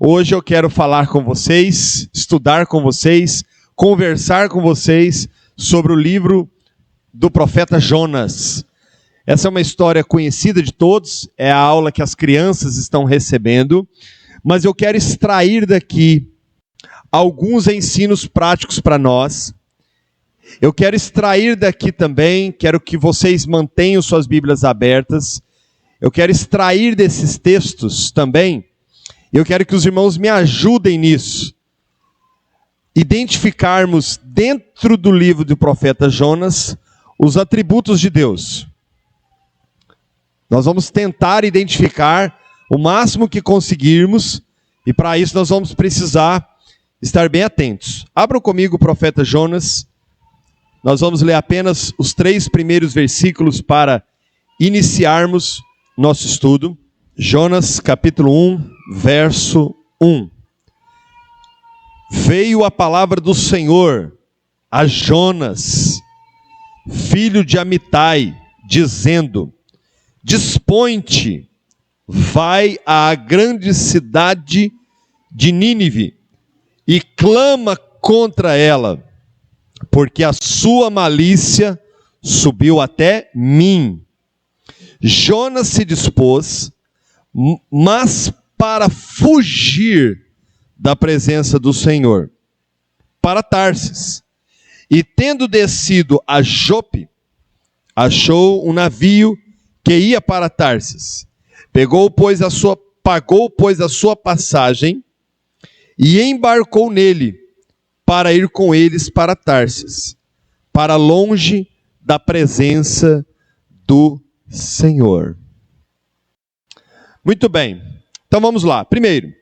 Hoje eu quero falar com vocês, estudar com vocês, conversar com vocês sobre o livro do profeta Jonas. Essa é uma história conhecida de todos, é a aula que as crianças estão recebendo, mas eu quero extrair daqui alguns ensinos práticos para nós. Eu quero extrair daqui também, quero que vocês mantenham suas Bíblias abertas. Eu quero extrair desses textos também, eu quero que os irmãos me ajudem nisso. Identificarmos dentro do livro do profeta Jonas os atributos de Deus. Nós vamos tentar identificar o máximo que conseguirmos, e para isso nós vamos precisar estar bem atentos. Abram comigo o profeta Jonas. Nós vamos ler apenas os 3 primeiros versículos para iniciarmos nosso estudo. Jonas capítulo 1, verso 1. Veio a palavra do Senhor a Jonas, filho de Amitai, dizendo: Dispõe-te, vai à grande cidade de Nínive e clama contra ela, porque a sua malícia subiu até mim. Jonas se dispôs, mas para fugir da presença do Senhor, para Tarsis. E tendo descido a Jope, achou um navio que ia para Tarsis. Pagou, pois, a sua passagem e embarcou nele para ir com eles para Tarsis, para longe da presença do Senhor. Muito bem, então vamos lá. Primeiro,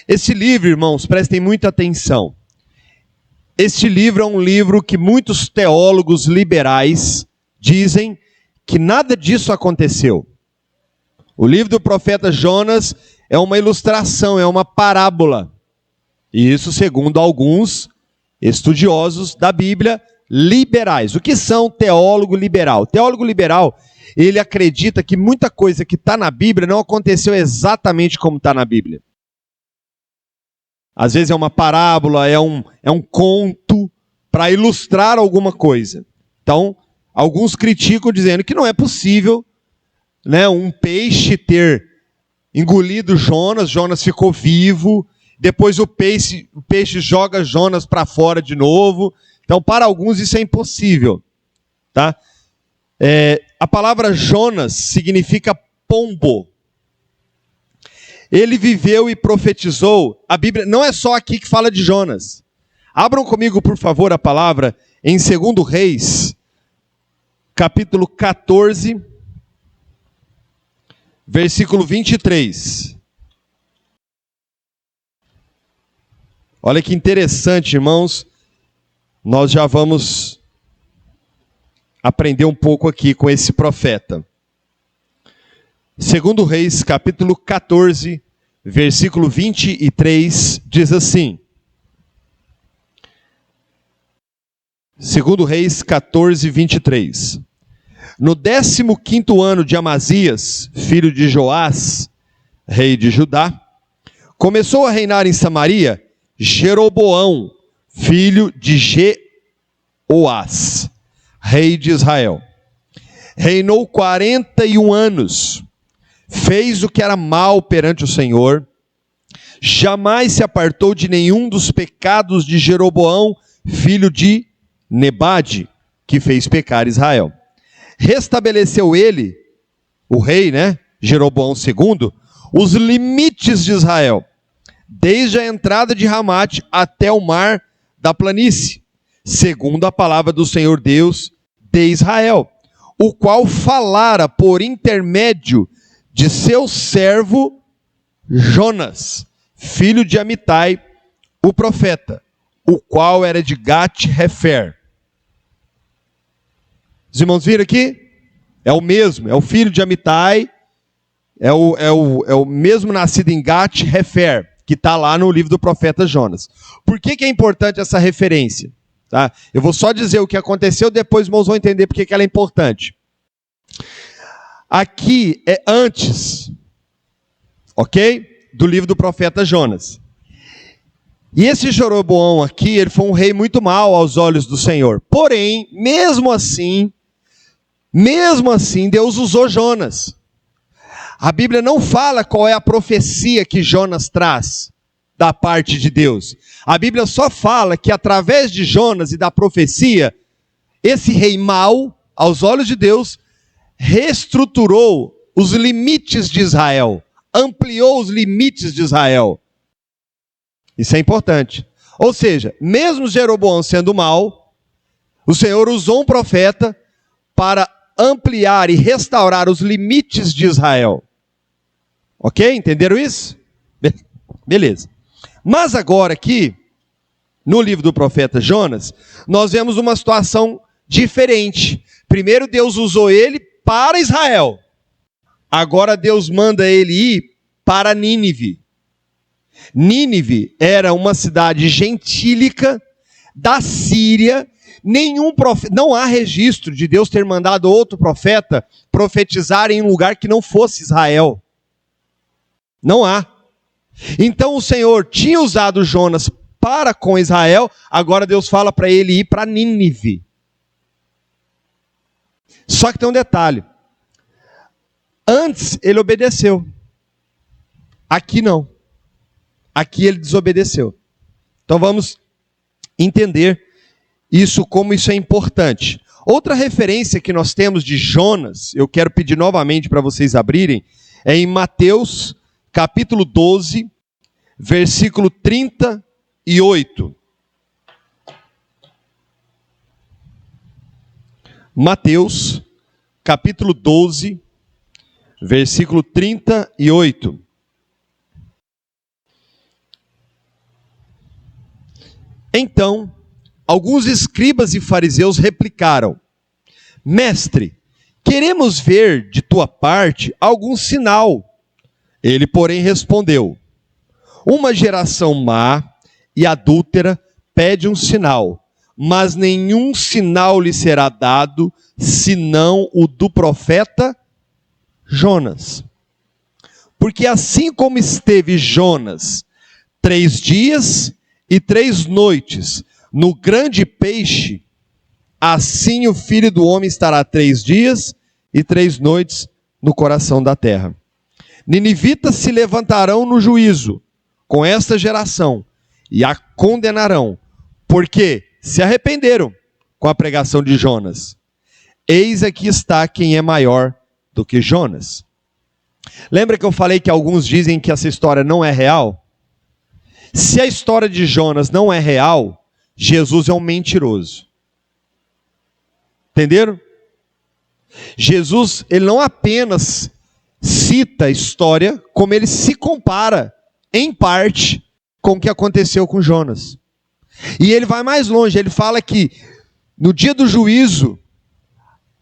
esse livro, irmãos, prestem muita atenção. Este livro é um livro que muitos teólogos liberais dizem que nada disso aconteceu. O livro do profeta Jonas é uma ilustração, é uma parábola. E isso segundo alguns estudiosos da Bíblia liberais. O que são teólogo liberal? Teólogo liberal, ele acredita que muita coisa que está na Bíblia não aconteceu exatamente como está na Bíblia. Às vezes é uma parábola, é um conto para ilustrar alguma coisa. Então, alguns criticam dizendo que não é possível, né, um peixe ter engolido Jonas, Jonas ficou vivo, depois o peixe joga Jonas para fora de novo. Então, para alguns isso é impossível. Tá? A palavra Jonas significa pombo. Ele viveu e profetizou. A Bíblia não é só aqui que fala de Jonas. Abram comigo, por favor, a palavra em 2 Reis, capítulo 14, versículo 23. Olha que interessante, irmãos. Nós já vamos aprender um pouco aqui com esse profeta. 2 Reis, capítulo 14, versículo 23, diz assim. 2 Reis 14, 23. No 15º ano de Amazias, filho de Joás, rei de Judá, começou a reinar em Samaria Jeroboão, filho de Jeoás, rei de Israel. Reinou 41 anos, fez o que era mal perante o Senhor, jamais se apartou de nenhum dos pecados de Jeroboão, filho de Nebade, que fez pecar Israel. Restabeleceu ele, o rei, Jeroboão II, os limites de Israel, desde a entrada de Ramate até o mar da planície, segundo a palavra do Senhor Deus de Israel, o qual falara por intermédio de seu servo Jonas, filho de Amitai, o profeta, o qual era de Gat-Hefer. Os irmãos viram aqui? É o mesmo, é o filho de Amitai, é o mesmo nascido em Gat-Hefer, que está lá no livro do profeta Jonas. Por que é importante essa referência? Tá? Eu vou só dizer o que aconteceu, depois os irmãos vão entender por que ela é importante. Aqui é antes, ok? do livro do profeta Jonas. E esse Jeroboão aqui, ele foi um rei muito mau aos olhos do Senhor. Porém, mesmo assim, Deus usou Jonas. A Bíblia não fala qual é a profecia que Jonas traz da parte de Deus. A Bíblia só fala que através de Jonas e da profecia, esse rei mau, aos olhos de Deus, reestruturou os limites de Israel, ampliou os limites de Israel. Isso é importante. Ou seja, mesmo Jeroboão sendo mau, o Senhor usou um profeta para ampliar e restaurar os limites de Israel. Ok? Entenderam isso? Beleza. Mas agora aqui, no livro do profeta Jonas, nós vemos uma situação diferente. Primeiro Deus usou ele para Israel. Agora Deus manda ele ir para Nínive. Nínive era uma cidade gentílica da Síria. Não há registro de Deus ter mandado outro profeta profetizar em um lugar que não fosse Israel. Não há. Então o Senhor tinha usado Jonas para com Israel, agora Deus fala para ele ir para Nínive. Só que tem um detalhe. Antes ele obedeceu. Aqui não. Aqui ele desobedeceu. Então vamos entender isso, como isso é importante. Outra referência que nós temos de Jonas, eu quero pedir novamente para vocês abrirem, é em Mateus capítulo 12, versículo 38. Mateus, capítulo 12, versículo 38. Então, alguns escribas e fariseus replicaram: Mestre, queremos ver de tua parte algum sinal. Ele, porém, respondeu: uma geração má e adúltera pede um sinal, mas nenhum sinal lhe será dado, senão o do profeta Jonas. Porque assim como esteve Jonas 3 dias e 3 noites no grande peixe, assim o Filho do Homem estará 3 dias e 3 noites no coração da terra. Ninivitas se levantarão no juízo com esta geração e a condenarão, porque se arrependeram com a pregação de Jonas. Eis aqui está quem é maior do que Jonas. Lembra que eu falei que alguns dizem que essa história não é real? Se a história de Jonas não é real, Jesus é um mentiroso. Entenderam? Jesus, ele não apenas cita a história, como ele se compara, em parte, com o que aconteceu com Jonas. E ele vai mais longe, ele fala que no dia do juízo,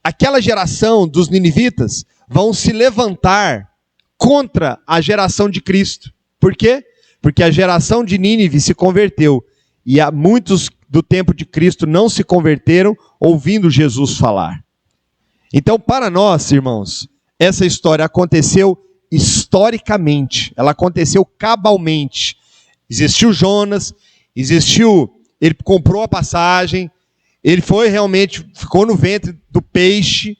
aquela geração dos ninivitas vão se levantar contra a geração de Cristo. Por quê? Porque a geração de Nínive se converteu. E há muitos do tempo de Cristo não se converteram ouvindo Jesus falar. Então, para nós, irmãos, essa história aconteceu historicamente. Ela aconteceu cabalmente. Existiu Jonas, ele comprou a passagem, ele foi realmente, ficou no ventre do peixe,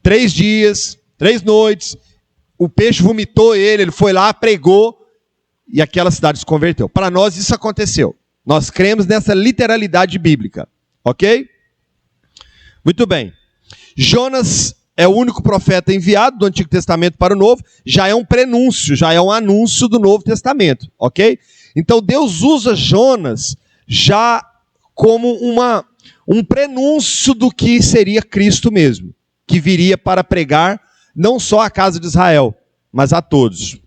3 dias, 3 noites, o peixe vomitou ele foi lá, pregou, e aquela cidade se converteu. Para nós isso aconteceu. Nós cremos nessa literalidade bíblica. Ok? Muito bem. Jonas é o único profeta enviado do Antigo Testamento para o Novo, já é um prenúncio, já é um anúncio do Novo Testamento. Ok? Então Deus usa Jonas já como um prenúncio do que seria Cristo mesmo, que viria para pregar não só a casa de Israel, mas a todos.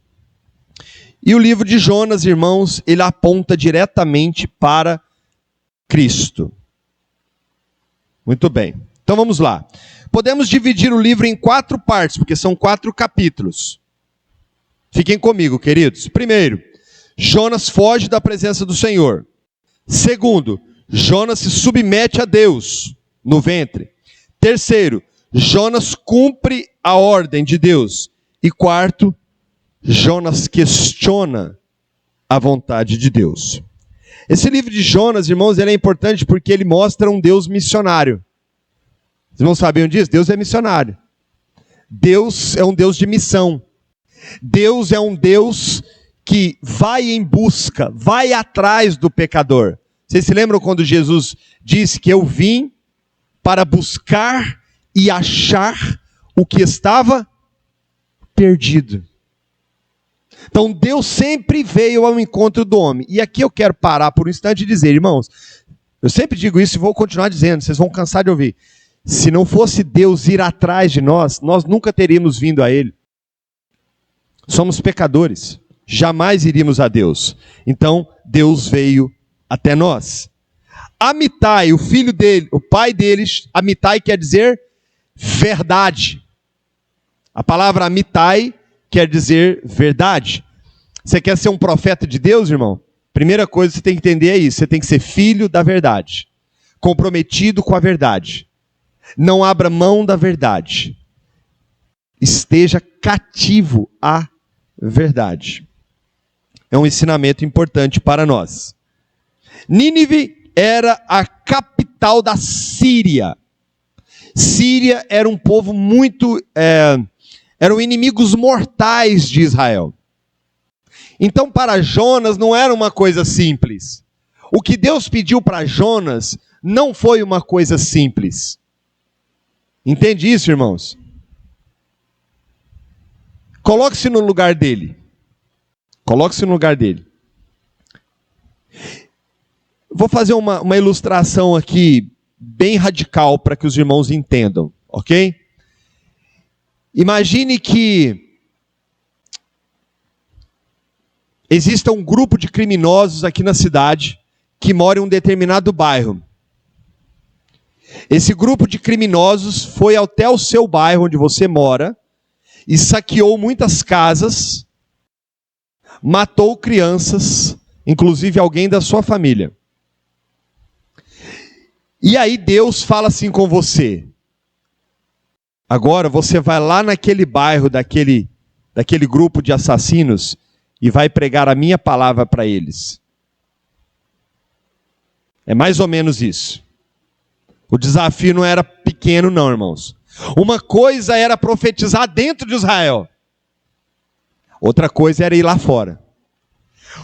E o livro de Jonas, irmãos, ele aponta diretamente para Cristo. Muito bem. Então vamos lá. Podemos dividir o livro em 4 partes, porque são 4 capítulos. Fiquem comigo, queridos. Primeiro, Jonas foge da presença do Senhor. Segundo, Jonas se submete a Deus no ventre. Terceiro, Jonas cumpre a ordem de Deus. E quarto, Jonas questiona a vontade de Deus. Esse livro de Jonas, irmãos, ele é importante porque ele mostra um Deus missionário. Os irmãos sabiam disso? Deus é missionário. Deus é um Deus de missão. Deus é um Deus que vai em busca, vai atrás do pecador. Vocês se lembram quando Jesus disse que eu vim para buscar e achar o que estava perdido? Então Deus sempre veio ao encontro do homem. E aqui eu quero parar por um instante e dizer, irmãos, eu sempre digo isso e vou continuar dizendo, vocês vão cansar de ouvir. Se não fosse Deus ir atrás de nós, nós nunca teríamos vindo a Ele. Somos pecadores, jamais iríamos a Deus. Então Deus veio até nós. Amitai, o filho dele, o pai deles, Amitai quer dizer verdade. A palavra Amitai quer dizer verdade. Você quer ser um profeta de Deus, irmão? Primeira coisa que você tem que entender é isso. Você tem que ser filho da verdade. Comprometido com a verdade. Não abra mão da verdade. Esteja cativo à verdade. É um ensinamento importante para nós. Nínive era a capital da Síria. Síria era um povo muito... eram inimigos mortais de Israel. Então, para Jonas, não era uma coisa simples. O que Deus pediu para Jonas não foi uma coisa simples. Entende isso, irmãos? Coloque-se no lugar dele. Coloque-se no lugar dele. Vou fazer uma ilustração aqui, bem radical, para que os irmãos entendam, ok? Imagine que exista um grupo de criminosos aqui na cidade que mora em um determinado bairro. Esse grupo de criminosos foi até o seu bairro onde você mora e saqueou muitas casas, matou crianças, inclusive alguém da sua família. E aí Deus fala assim com você: agora você vai lá naquele bairro daquele grupo de assassinos e vai pregar a minha palavra para eles. É mais ou menos isso. O desafio não era pequeno não, irmãos. Uma coisa era profetizar dentro de Israel. Outra coisa era ir lá fora.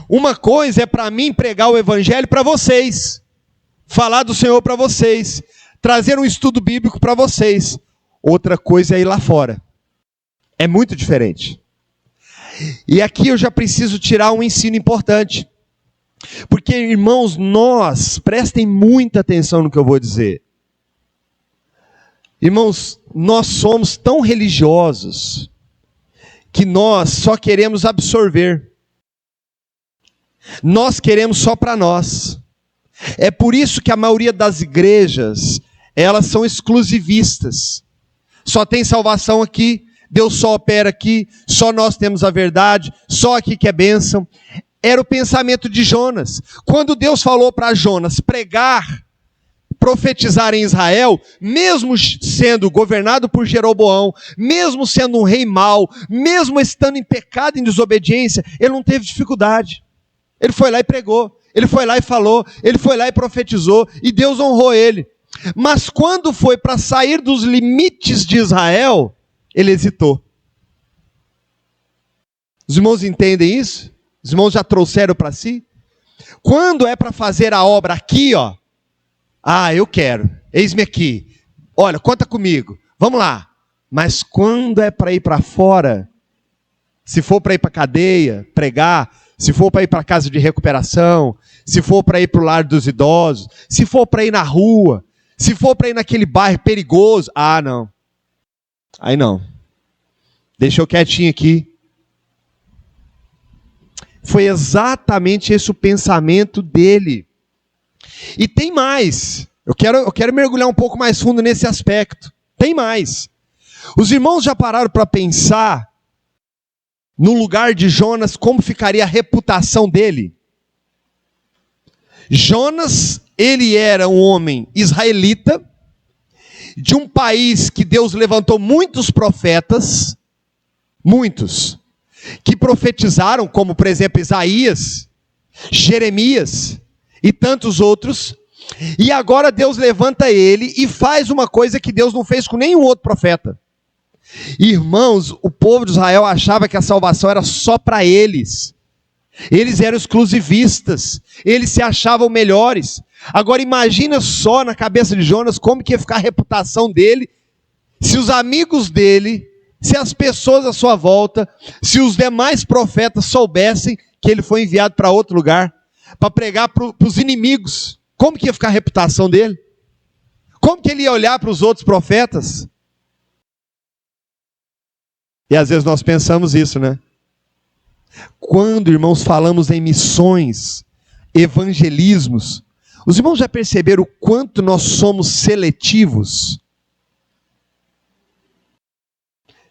Uma coisa é para mim pregar o evangelho para vocês. Falar do Senhor para vocês. Trazer um estudo bíblico para vocês. Outra coisa é ir lá fora. É muito diferente. E aqui eu já preciso tirar um ensino importante. Porque, irmãos, prestem muita atenção no que eu vou dizer. Irmãos, nós somos tão religiosos que nós só queremos absorver. Nós queremos só para nós. É por isso que a maioria das igrejas, elas são exclusivistas. Só tem salvação aqui, Deus só opera aqui, só nós temos a verdade, só aqui que é bênção. Era o pensamento de Jonas. Quando Deus falou para Jonas pregar, profetizar em Israel, mesmo sendo governado por Jeroboão, mesmo sendo um rei mau, mesmo estando em pecado, em desobediência, ele não teve dificuldade. Ele foi lá e pregou, ele foi lá e falou, ele foi lá e profetizou, e Deus honrou ele. Mas quando foi para sair dos limites de Israel, ele hesitou. Os irmãos entendem isso? Os irmãos já trouxeram para si? Quando é para fazer a obra aqui, ó, eu quero, eis-me aqui, olha, conta comigo, vamos lá. Mas quando é para ir para fora, se for para ir para cadeia, pregar, se for para ir para casa de recuperação, se for para ir para o lar dos idosos, se for para ir na rua, se for para ir naquele bairro perigoso, não. Aí não. Deixa eu quietinho aqui. Foi exatamente esse o pensamento dele. E tem mais. Eu quero mergulhar um pouco mais fundo nesse aspecto. Tem mais. Os irmãos já pararam para pensar no lugar de Jonas, como ficaria a reputação dele? Jonas, ele era um homem israelita, de um país que Deus levantou muitos profetas, muitos. que profetizaram, como por exemplo Isaías, Jeremias e tantos outros, e agora Deus levanta ele e faz uma coisa que Deus não fez com nenhum outro profeta. Irmãos, o povo de Israel achava que a salvação era só para eles. Eles eram exclusivistas, eles se achavam melhores. Agora imagina só na cabeça de Jonas como que ia ficar a reputação dele, se os amigos dele, se as pessoas à sua volta, se os demais profetas soubessem que ele foi enviado para outro lugar, para pregar para os inimigos. Como que ia ficar a reputação dele? Como que ele ia olhar para os outros profetas? E às vezes nós pensamos isso, né? Quando, irmãos, falamos em missões, evangelismos, os irmãos já perceberam o quanto nós somos seletivos?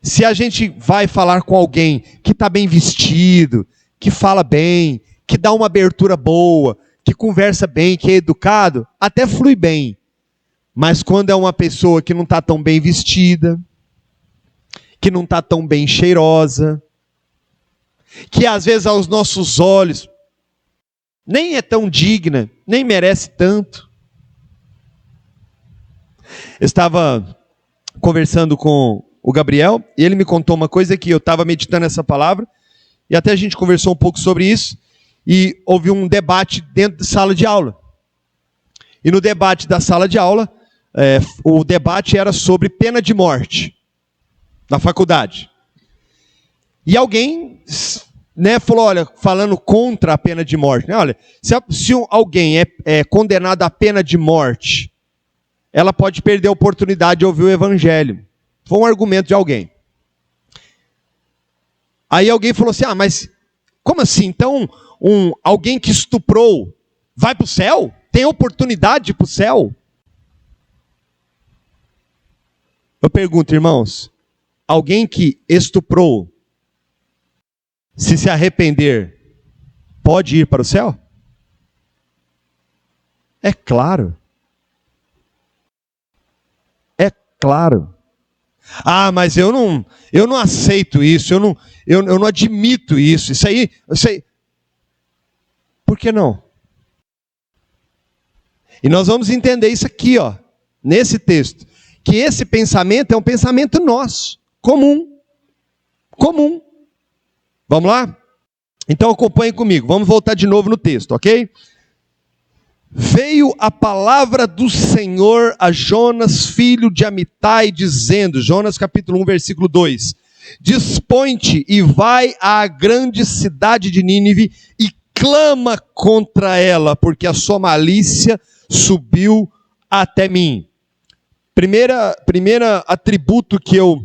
Se a gente vai falar com alguém que está bem vestido, que fala bem, que dá uma abertura boa, que conversa bem, que é educado, até flui bem. Mas quando é uma pessoa que não está tão bem vestida, que não está tão bem cheirosa, que às vezes aos nossos olhos nem é tão digna, nem merece tanto. Eu estava conversando com o Gabriel, e ele me contou uma coisa que eu estava meditando essa palavra, e até a gente conversou um pouco sobre isso, e houve um debate dentro da sala de aula. E no debate da sala de aula, o debate era sobre pena de morte, na faculdade. E alguém, falou, olha, falando contra a pena de morte, né? Olha, se alguém é condenado à pena de morte, ela pode perder a oportunidade de ouvir o evangelho. Foi um argumento de alguém. Aí alguém falou assim, mas como assim? Então, alguém que estuprou vai para o céu? Tem oportunidade de ir para o céu? Eu pergunto, irmãos, alguém que estuprou, se arrepender, pode ir para o céu? É claro. É claro. Ah, mas eu não aceito isso, eu não admito isso. Isso aí. Por que não? E nós vamos entender isso aqui, ó, nesse texto, que esse pensamento é um pensamento nosso, comum. Vamos lá? Então acompanhem comigo, vamos voltar de novo no texto, ok? Veio a palavra do Senhor a Jonas, filho de Amitai, dizendo, Jonas capítulo 1, versículo 2, dispõe-te e vai à grande cidade de Nínive e clama contra ela, porque a sua malícia subiu até mim. Primeira atributo que eu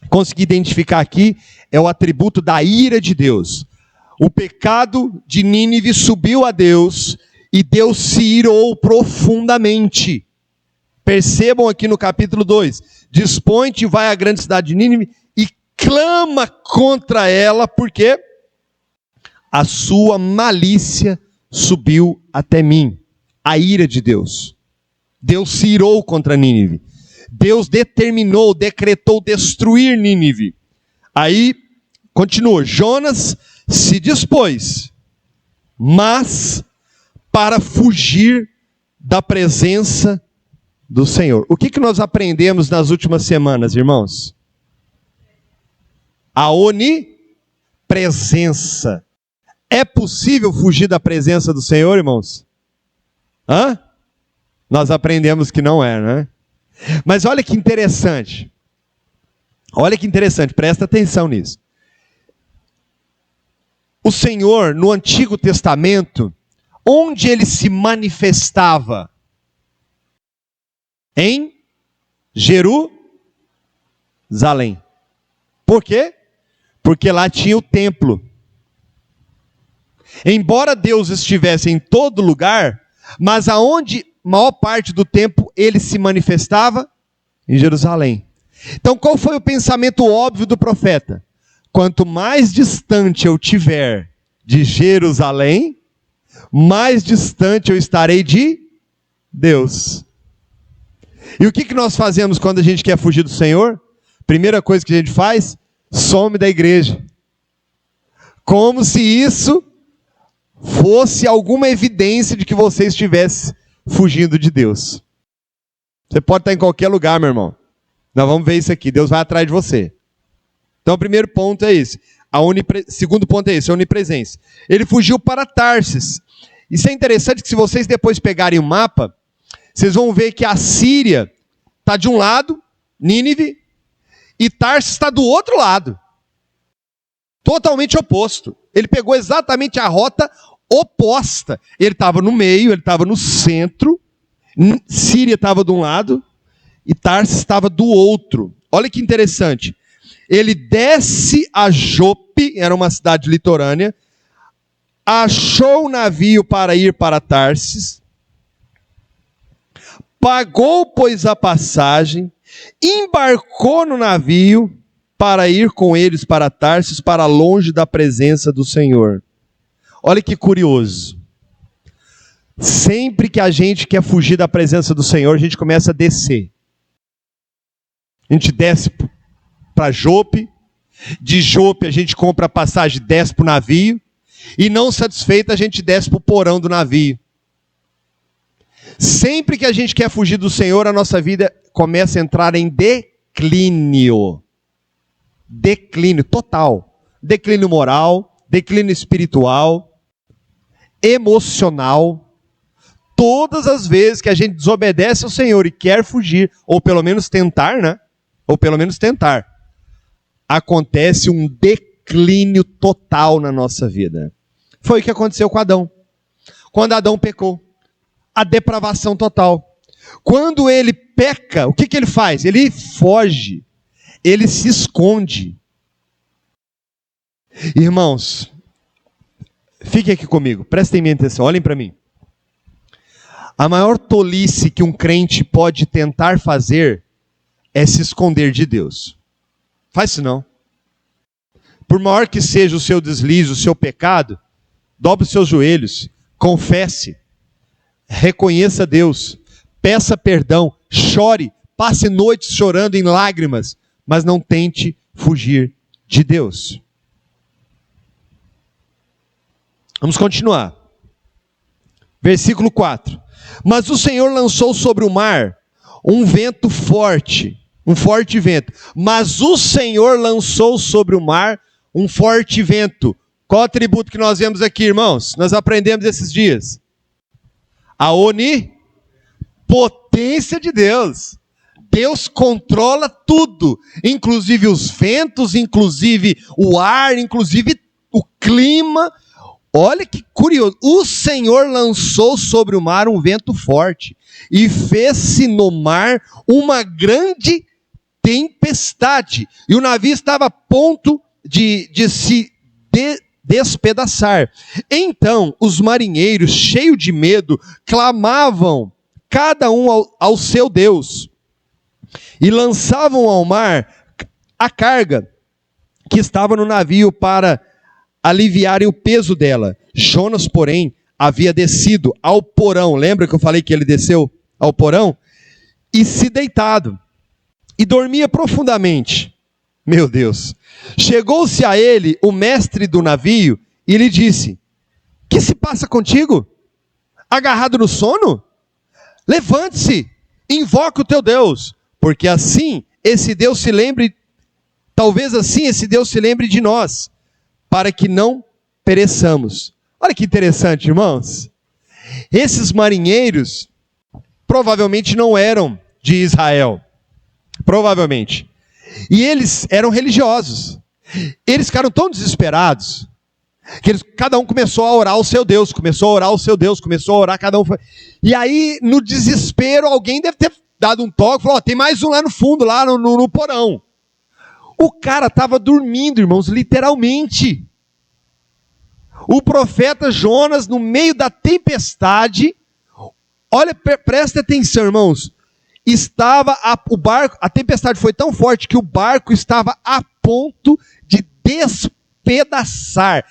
consegui identificar aqui é o atributo da ira de Deus. O pecado de Nínive subiu a Deus e Deus se irou profundamente. Percebam aqui no capítulo 2. Dispõe-te e vai à grande cidade de Nínive e clama contra ela, porque a sua malícia subiu até mim. A ira de Deus. Deus se irou contra Nínive. Deus determinou, decretou destruir Nínive. Aí, continua. Jonas se dispôs, mas para fugir da presença do Senhor. O que nós aprendemos nas últimas semanas, irmãos? A onipresença. É possível fugir da presença do Senhor, irmãos? Nós aprendemos que não é, né? Mas olha que interessante. Olha que interessante, presta atenção nisso. O Senhor, no Antigo Testamento, onde ele se manifestava? Em Jerusalém. Por quê? Porque lá tinha o templo. Embora Deus estivesse em todo lugar, mas aonde maior parte do tempo ele se manifestava? Em Jerusalém. Então qual foi o pensamento óbvio do profeta? Quanto mais distante eu tiver de Jerusalém, mais distante eu estarei de Deus. E o que nós fazemos quando a gente quer fugir do Senhor? Primeira coisa que a gente faz, some da igreja. Como se isso fosse alguma evidência de que você estivesse fugindo de Deus. Você pode estar em qualquer lugar, meu irmão. Nós vamos ver isso aqui. Deus vai atrás de você. Então, o primeiro ponto é esse. Segundo ponto é esse, a onipresença. Ele fugiu para Tarsis. Isso é interessante que se vocês depois pegarem o mapa, vocês vão ver que a Síria está de um lado, Nínive, e Tarsis está do outro lado. Totalmente oposto. Ele pegou exatamente a rota oposta. Ele estava no meio, ele estava no centro, Síria estava de um lado e Tarsis estava do outro. Olha que interessante. Ele desce a Jope, era uma cidade litorânea, achou o navio para ir para Tarsis, pagou, pois, a passagem, embarcou no navio para ir com eles para Tarsis, para longe da presença do Senhor. Olha que curioso. Sempre que a gente quer fugir da presença do Senhor, a gente começa a descer. A gente desce para Jope, de Jope a gente compra a passagem, desce para o navio, e não satisfeito a gente desce para o porão do navio. Sempre que a gente quer fugir do Senhor, a nossa vida começa a entrar em declínio. Declínio total. Declínio moral, declínio espiritual, emocional. Todas as vezes que a gente desobedece ao Senhor e quer fugir, ou pelo menos tentar, né? Ou pelo menos tentar, acontece um declínio total na nossa vida. Foi o que aconteceu com Adão. Quando Adão pecou, a depravação total. Quando ele peca, o que ele faz? Ele foge, ele se esconde. Irmãos, fiquem aqui comigo, prestem minha atenção, olhem para mim. A maior tolice que um crente pode tentar fazer é se esconder de Deus. Faz isso não. Por maior que seja o seu deslize, o seu pecado, dobre os seus joelhos, confesse, reconheça Deus, peça perdão, chore, passe noites chorando em lágrimas, mas não tente fugir de Deus. Vamos continuar. Versículo 4. Mas o Senhor lançou sobre o mar um vento forte, um forte vento. Mas o Senhor lançou sobre o mar um forte vento. Qual atributo que nós vemos aqui, irmãos? Nós aprendemos esses dias. A onipotência de Deus. Deus controla tudo, inclusive os ventos, inclusive o ar, inclusive o clima. Olha que curioso, o Senhor lançou sobre o mar um vento forte e fez-se no mar uma grande tempestade. E o navio estava a ponto de se despedaçar. Então os marinheiros, cheios de medo, clamavam cada um ao seu Deus e lançavam ao mar a carga que estava no navio para aliviarem o peso dela. Jonas, porém, havia descido ao porão. Lembra que eu falei que ele desceu ao porão? E se deitado. E dormia profundamente. Meu Deus. Chegou-se a ele o mestre do navio e lhe disse: que se passa contigo? Agarrado no sono? Levante-se, invoca o teu Deus, porque assim esse Deus se lembre, talvez assim esse Deus se lembre de nós, para que não pereçamos. Olha que interessante, irmãos. Esses marinheiros provavelmente não eram de Israel. Provavelmente. E eles eram religiosos. Eles ficaram tão desesperados que cada um começou a orar ao seu Deus. Começou a orar ao seu Deus. Começou a orar, cada um foi. E aí, no desespero, alguém deve ter dado um toque. Falou, tem mais um lá no fundo, lá no porão. O cara estava dormindo, irmãos, literalmente. O profeta Jonas, no meio da tempestade, olha, presta atenção, irmãos, o barco, a tempestade foi tão forte que o barco estava a ponto de despedaçar.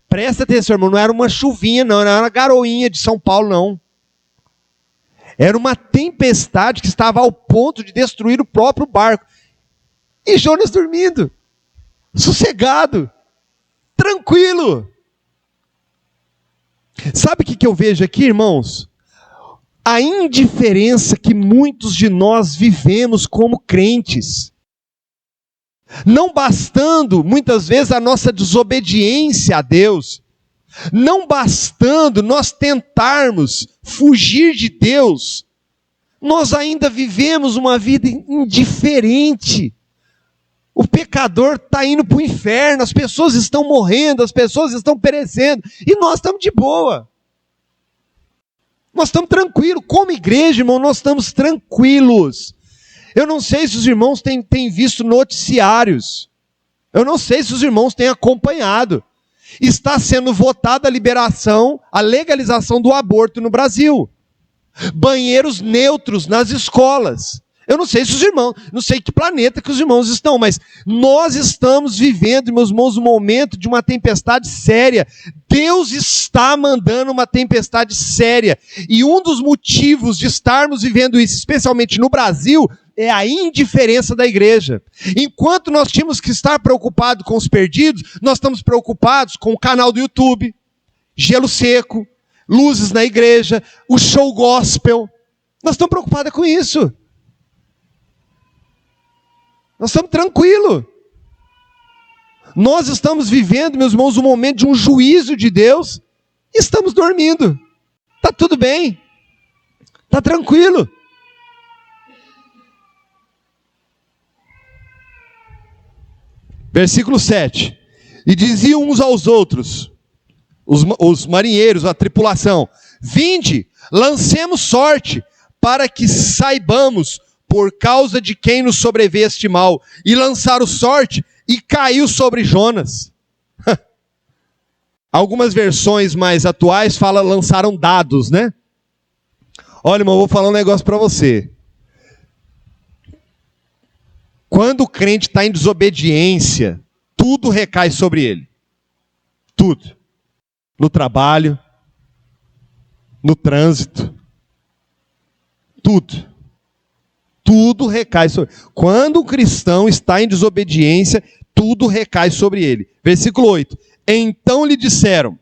Presta atenção, irmão, não era uma chuvinha, não era uma garoinha de São Paulo, não. Era uma tempestade que estava ao ponto de destruir o próprio barco. E Jonas dormindo, sossegado. tranquilo. Sabe o que eu vejo aqui, irmãos? A indiferença que muitos de nós vivemos como crentes. Não bastando, muitas vezes, a nossa desobediência a Deus, não bastando nós tentarmos fugir de Deus, nós ainda vivemos uma vida indiferente. O pecador está indo para o inferno, as pessoas estão morrendo, as pessoas estão perecendo, e nós estamos de boa. Nós estamos tranquilos. Como igreja, irmão, nós estamos tranquilos. Eu não sei se os irmãos têm visto noticiários. Eu não sei se os irmãos têm acompanhado. Está sendo votada a legalização do aborto no Brasil. Banheiros neutros nas escolas. Eu não sei se os irmãos, não sei que planeta que os irmãos estão, mas nós estamos vivendo, meus irmãos, um momento de uma tempestade séria. Deus está mandando uma tempestade séria. E um dos motivos de estarmos vivendo isso, especialmente no Brasil, é a indiferença da igreja. Enquanto nós tínhamos que estar preocupados com os perdidos, nós estamos preocupados com o canal do YouTube, Gelo Seco, luzes na igreja, o show gospel. Nós estamos preocupados com isso. Nós estamos tranquilos. Nós estamos vivendo, meus irmãos, um momento de um juízo de Deus e estamos dormindo. Está tudo bem. Está tranquilo. Versículo 7. E diziam uns aos outros, os marinheiros, a tripulação: vinde, lancemos sorte, para que saibamos por causa de quem nos sobreveio este mal. E lançaram sorte, e caiu sobre Jonas. Algumas versões mais atuais falam lançaram dados, né? Olha, irmão, eu vou falar um negócio para você. Quando o crente está em desobediência, tudo recai sobre ele. Tudo. No trabalho, no trânsito, tudo. Tudo recai sobre ele. Quando o cristão está em desobediência, tudo recai sobre ele. Versículo 8. Então lhe disseram,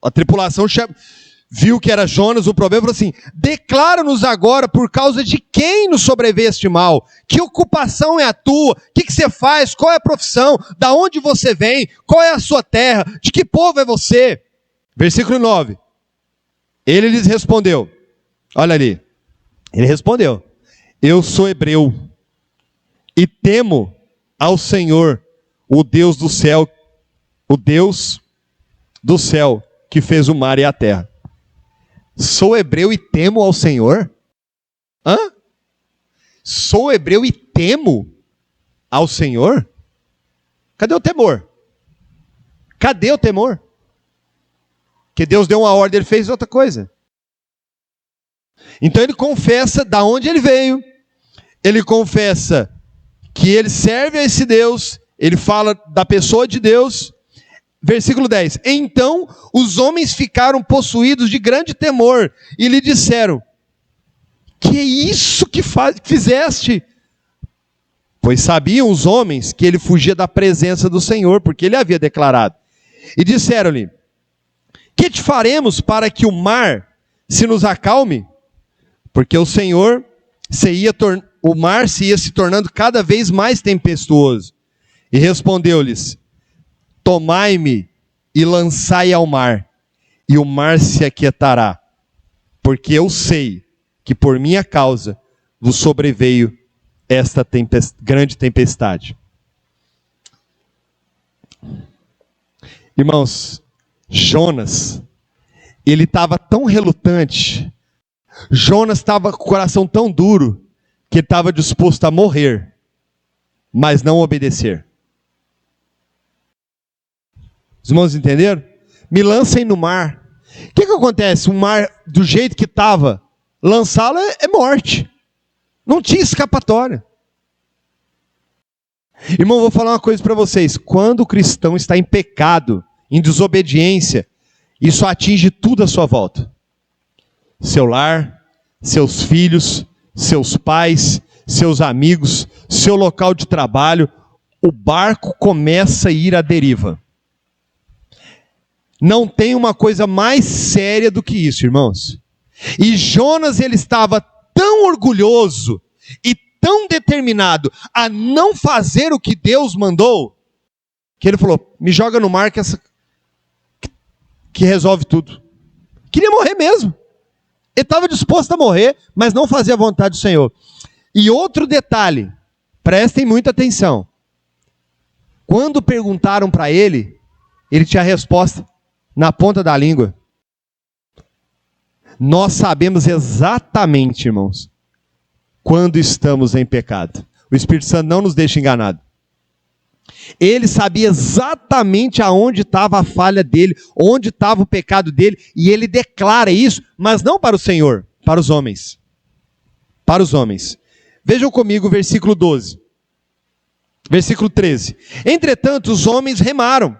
a tripulação viu que era Jonas o problema, falou assim: declara-nos agora por causa de quem nos sobreveio este mal. Que ocupação é a tua? O que você faz? Qual é a profissão? Da onde você vem? Qual é a sua terra? De que povo é você? Versículo 9. Ele lhes respondeu. Olha ali. Ele respondeu: eu sou hebreu e temo ao Senhor, o Deus do céu, que fez o mar e a terra. Sou hebreu e temo ao Senhor? Hã? Sou hebreu e temo ao Senhor? Cadê o temor? Cadê o temor? Que Deus deu uma ordem, ele fez outra coisa. Então ele confessa da onde ele veio, ele confessa que ele serve a esse Deus, ele fala da pessoa de Deus. Versículo 10. Então os homens ficaram possuídos de grande temor e lhe disseram: que é isso que fizeste? Pois sabiam os homens que ele fugia da presença do Senhor, porque ele havia declarado. E disseram-lhe: que te faremos para que o mar se nos acalme? Porque o mar se ia se tornando cada vez mais tempestuoso. E respondeu-lhes: tomai-me e lançai ao mar, e o mar se aquietará, porque eu sei que por minha causa vos sobreveio esta grande tempestade. Irmãos, Jonas, ele estava tão relutante, Jonas estava com o coração tão duro, que ele estava disposto a morrer, mas não obedecer. Os irmãos entenderam? Me lancem no mar. O que acontece? O mar, do jeito que estava, lançá-lo é morte. Não tinha escapatória. Irmão, vou falar uma coisa para vocês. Quando o cristão está em pecado, em desobediência, isso atinge tudo à sua volta. Seu lar, seus filhos, seus pais, seus amigos, seu local de trabalho. O barco começa a ir à deriva. Não tem uma coisa mais séria do que isso, irmãos. E Jonas, ele estava tão orgulhoso e tão determinado a não fazer o que Deus mandou, que ele falou, me joga no mar que resolve tudo. Queria morrer mesmo. Ele estava disposto a morrer, mas não fazia a vontade do Senhor. E outro detalhe, prestem muita atenção. Quando perguntaram para ele, ele tinha a resposta na ponta da língua. Nós sabemos exatamente, irmãos, quando estamos em pecado. O Espírito Santo não nos deixa enganado. Ele sabia exatamente aonde estava a falha dele, onde estava o pecado dele, e ele declara isso, mas não para o Senhor, para os homens. Para os homens. Vejam comigo o versículo 12. Versículo 13. Entretanto, os homens remavam,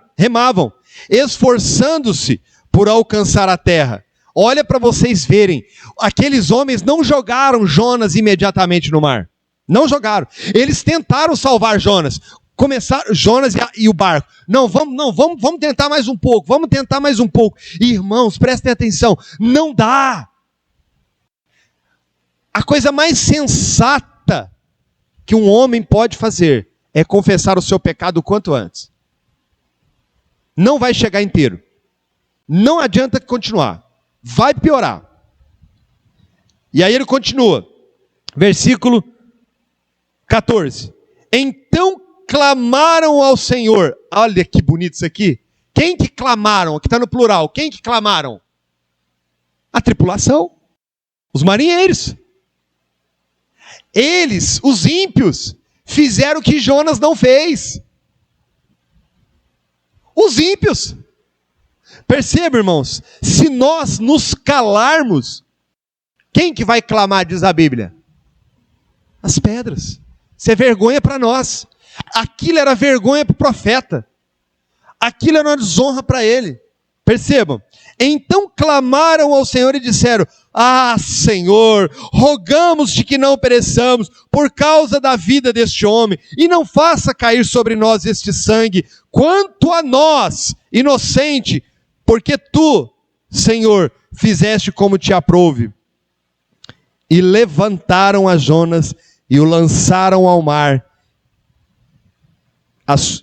esforçando-se por alcançar a terra. Olha para vocês verem, aqueles homens não jogaram Jonas imediatamente no mar. Não jogaram. Eles tentaram salvar Jonas. Começaram Jonas e o barco. Vamos tentar mais um pouco. Vamos tentar mais um pouco. Irmãos, prestem atenção. Não dá. A coisa mais sensata que um homem pode fazer é confessar o seu pecado o quanto antes. Não vai chegar inteiro. Não adianta continuar. Vai piorar. E aí ele continua. Versículo 14. Então clamaram ao Senhor. Olha que bonito isso aqui. Quem que clamaram? Aqui está no plural. Quem que clamaram? A tripulação. Os marinheiros. Eles, os ímpios, fizeram o que Jonas não fez. Os ímpios. Perceba, irmãos, se nós nos calarmos, quem que vai clamar, diz a Bíblia? As pedras. Isso é vergonha para nós. Aquilo era vergonha para o profeta. Aquilo era uma desonra para ele. Percebam. Então clamaram ao Senhor e disseram, ah, Senhor, rogamos-te que não pereçamos por causa da vida deste homem, e não faça cair sobre nós este sangue, quanto a nós, inocente, porque tu, Senhor, fizeste como te aprouve. E levantaram a Jonas e o lançaram ao mar,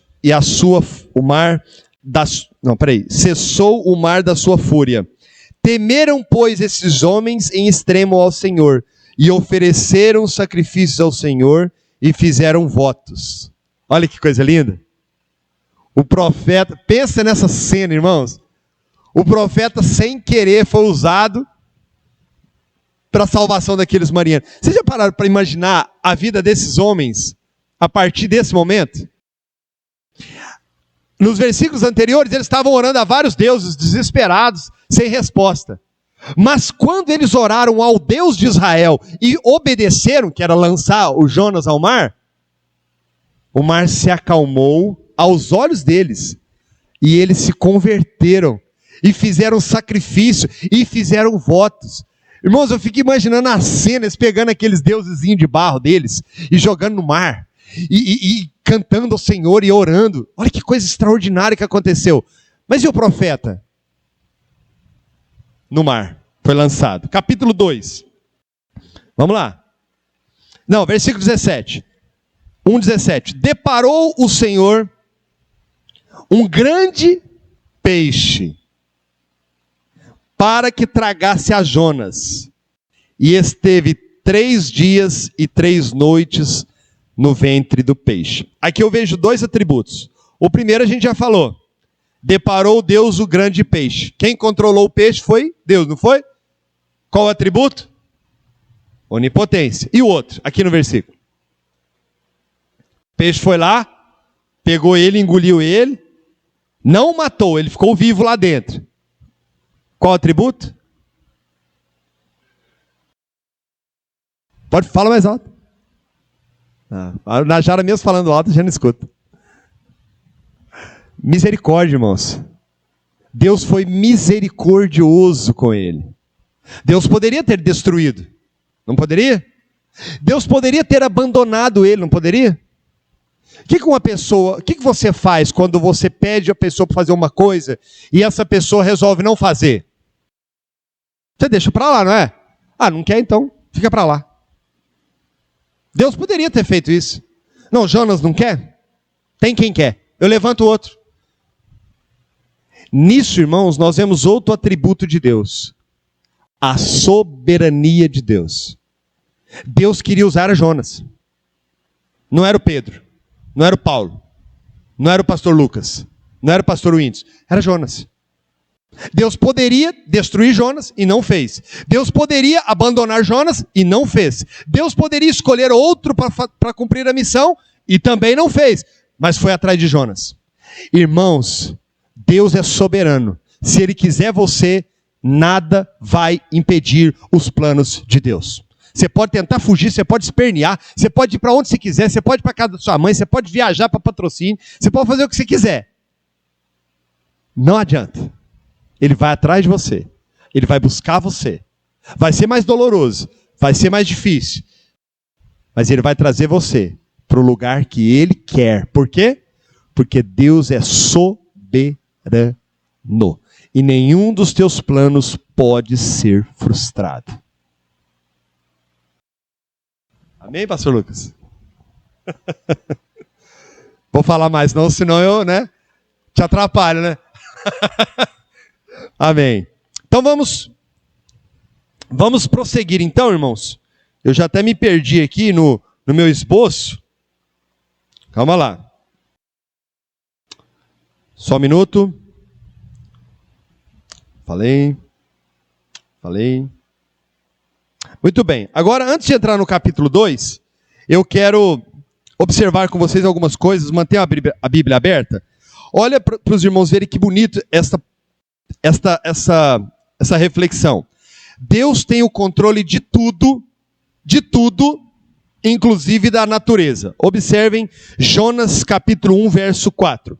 cessou o mar da sua fúria. Temeram, pois, esses homens em extremo ao Senhor, e ofereceram sacrifícios ao Senhor, e fizeram votos. Olha que coisa linda. O profeta, pensa nessa cena, irmãos. O profeta, sem querer, foi usado para a salvação daqueles marinheiros. Vocês já pararam para imaginar a vida desses homens a partir desse momento? Nos versículos anteriores, eles estavam orando a vários deuses, desesperados, sem resposta. Mas quando eles oraram ao Deus de Israel e obedeceram, que era lançar o Jonas ao mar, o mar se acalmou aos olhos deles. E eles se converteram, e fizeram sacrifício, e fizeram votos. Irmãos, eu fico imaginando as cenas, pegando aqueles deusezinhos de barro deles, e jogando no mar. E cantando ao Senhor e orando. Olha que coisa extraordinária que aconteceu. Mas e o profeta? No mar, foi lançado. Capítulo 2. Vamos lá. Não, versículo 17. 1:17. Deparou o Senhor um grande peixe para que tragasse a Jonas. E esteve 3 dias e 3 noites no ventre do peixe. Aqui eu vejo 2 atributos. O primeiro a gente já falou. Deparou Deus o grande peixe. Quem controlou o peixe foi Deus, não foi? Qual o atributo? Onipotência. E o outro, aqui no versículo. O peixe foi lá, pegou ele, engoliu ele, não o matou, ele ficou vivo lá dentro. Qual o atributo? Pode falar mais alto. A Najara mesmo falando alto, já não escuta. Misericórdia, irmãos. Deus foi misericordioso com ele. Deus poderia ter destruído, não poderia? Deus poderia ter abandonado ele, não poderia? O que você faz quando você pede a pessoa para fazer uma coisa e essa pessoa resolve não fazer? Você deixa para lá, não é? Ah, não quer então, fica para lá. Deus poderia ter feito isso. Não, Jonas não quer? Tem quem quer. Eu levanto o outro. Nisso, irmãos, nós vemos outro atributo de Deus. A soberania de Deus. Deus queria usar a Jonas. Não era o Pedro. Não era o Paulo. Não era o pastor Lucas. Não era o pastor Whindersson. Era Jonas. Deus poderia destruir Jonas e não fez. Deus poderia abandonar Jonas e não fez. Deus poderia escolher outro para cumprir a missão e também não fez. Mas foi atrás de Jonas. Irmãos, Deus é soberano. Se Ele quiser você, nada vai impedir os planos de Deus. Você pode tentar fugir, você pode espernear, você pode ir para onde você quiser, você pode ir para casa da sua mãe, você pode viajar para patrocínio, você pode fazer o que você quiser. Não adianta. Ele vai atrás de você. Ele vai buscar você. Vai ser mais doloroso, vai ser mais difícil. Mas Ele vai trazer você para o lugar que Ele quer. Por quê? Porque Deus é soberano. E nenhum dos teus planos pode ser frustrado. Amém, pastor Lucas? Vou falar mais não, senão eu, te atrapalho, né? Amém. Então vamos prosseguir então, irmãos. Eu já até me perdi aqui no meu esboço. Calma lá. Só um minuto. Falei. Muito bem. Agora, antes de entrar no capítulo 2, eu quero observar com vocês algumas coisas. Mantenha a Bíblia aberta. Olha para os irmãos verem que bonito essa reflexão. Deus tem o controle de tudo, inclusive da natureza. Observem Jonas capítulo 1, verso 4.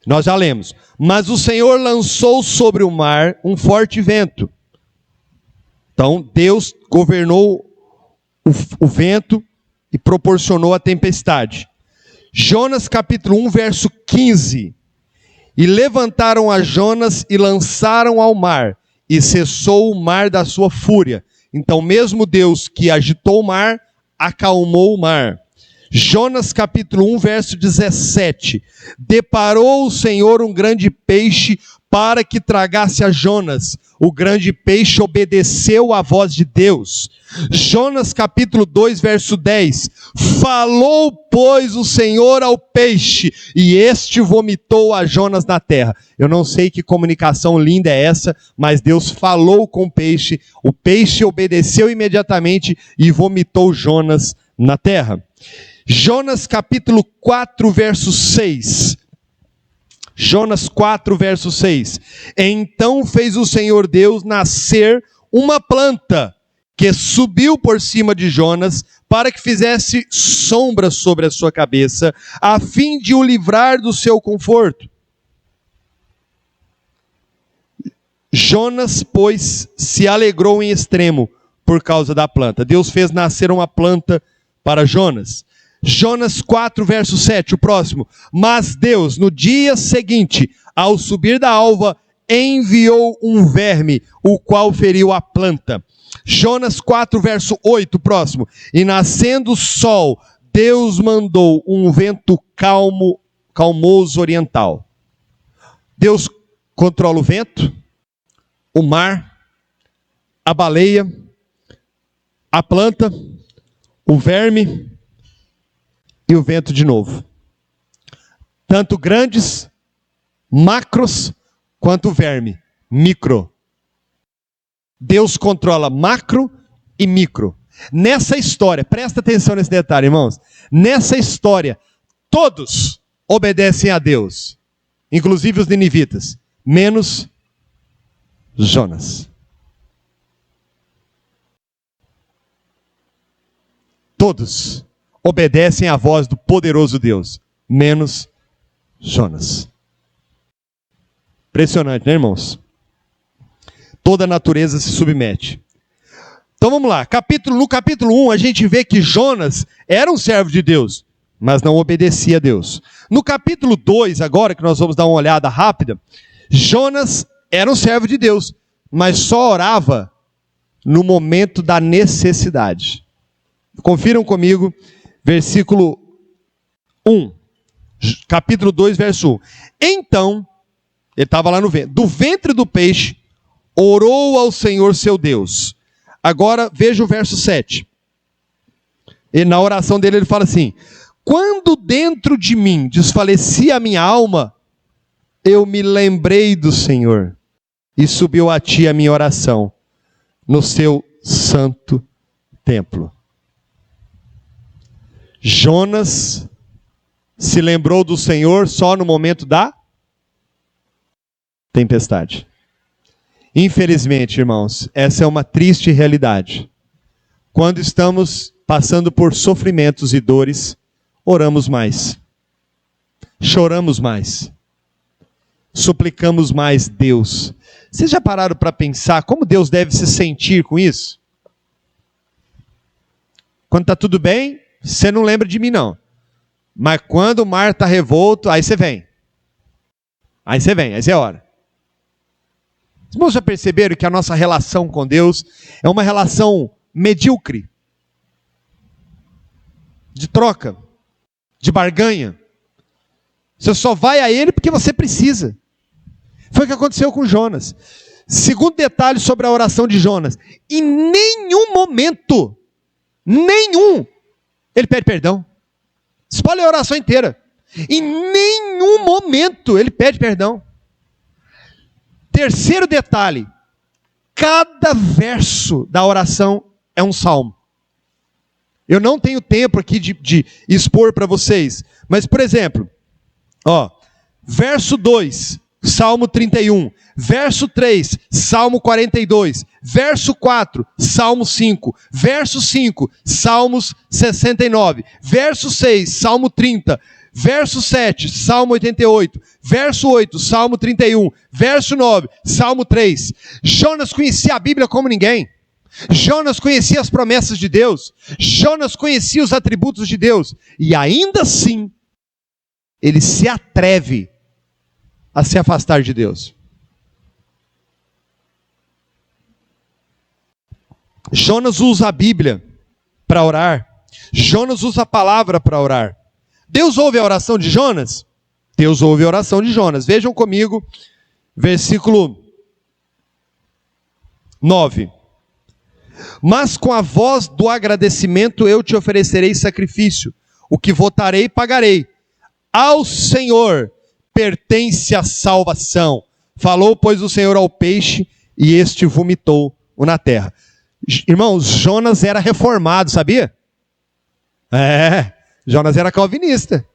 Nós já lemos. Mas o Senhor lançou sobre o mar um forte vento. Então, Deus governou o vento e proporcionou a tempestade. Jonas capítulo 1, verso 15. E levantaram a Jonas e lançaram ao mar, e cessou o mar da sua fúria. Então, mesmo Deus que agitou o mar, acalmou o mar. Jonas capítulo 1, verso 17. Deparou o Senhor um grande peixe para que tragasse a Jonas. O grande peixe obedeceu à voz de Deus. Jonas capítulo 2, verso 10. Falou, pois, o Senhor ao peixe, e este vomitou a Jonas na terra. Eu não sei que comunicação linda é essa, mas Deus falou com o peixe obedeceu imediatamente e vomitou Jonas na terra. Jonas capítulo 4, verso 6. Jonas 4, verso 6. Então fez o Senhor Deus nascer uma planta que subiu por cima de Jonas para que fizesse sombra sobre a sua cabeça, a fim de o livrar do seu conforto. Jonas, pois, se alegrou em extremo por causa da planta. Deus fez nascer uma planta para Jonas. Jonas 4, verso 7, o próximo. Mas Deus, no dia seguinte, ao subir da alva, enviou um verme, o qual feriu a planta. Jonas 4, verso 8, o próximo. E nascendo o sol, Deus mandou um vento calmoso oriental. Deus controla o vento, o mar, a baleia, a planta, o verme e o vento de novo. Tanto grandes, macros, quanto o verme, micro. Deus controla macro e micro. Nessa história, presta atenção nesse detalhe, irmãos. Nessa história, todos obedecem a Deus, inclusive os ninivitas, menos Jonas. Todos obedecem à voz do poderoso Deus, menos Jonas. Impressionante, né, irmãos? Toda a natureza se submete. Então vamos lá, no capítulo 1 a gente vê que Jonas era um servo de Deus. mas não obedecia a Deus. No capítulo 2, agora que nós vamos dar uma olhada rápida, Jonas era um servo de Deus, mas só orava no momento da necessidade. Confiram comigo, versículo 1, capítulo 2, verso 1. Então, ele estava lá no ventre, do ventre do peixe, orou ao Senhor seu Deus. Agora veja o verso 7. E na oração dele ele fala assim: quando dentro de mim desfalecia a minha alma, eu me lembrei do Senhor, e subiu a ti a minha oração, no seu santo templo. Jonas se lembrou do Senhor só no momento da tempestade. Infelizmente, irmãos, essa é uma triste realidade. Quando estamos passando por sofrimentos e dores, oramos mais, choramos mais, suplicamos mais Deus. Vocês já pararam para pensar como Deus deve se sentir com isso? Quando está tudo bem, você não lembra de mim não. Mas quando o mar está revolto, aí você vem. Aí você ora. Os irmãos já perceberam que a nossa relação com Deus é uma relação medíocre, de troca, de barganha. Você só vai a Ele porque você precisa. Foi o que aconteceu com Jonas. Segundo detalhe sobre a oração de Jonas: em nenhum momento, ele pede perdão. Espalha a oração inteira. Em nenhum momento ele pede perdão. Terceiro detalhe: cada verso da oração é um salmo. Eu não tenho tempo aqui de expor para vocês, mas, por exemplo, verso 2, Salmo 31, verso 3, Salmo 42, verso 4, Salmo 5, verso 5, Salmos 69, verso 6, Salmo 30, verso 7, Salmo 88, verso 8, Salmo 31, verso 9, Salmo 3. Jonas conhecia a Bíblia como ninguém. Jonas conhecia as promessas de Deus. Jonas conhecia os atributos de Deus. E ainda assim, ele se atreve a se afastar de Deus. Jonas usa a Bíblia para orar. Jonas usa a palavra para orar. Deus ouve a oração de Jonas? Deus ouve a oração de Jonas. Vejam comigo, versículo 9. Mas com a voz do agradecimento eu te oferecerei sacrifício. O que votarei, pagarei. Ao Senhor pertence a salvação. Falou, pois, o Senhor ao peixe, e este vomitou-o na terra. Irmãos, Jonas era reformado, sabia? Jonas era calvinista.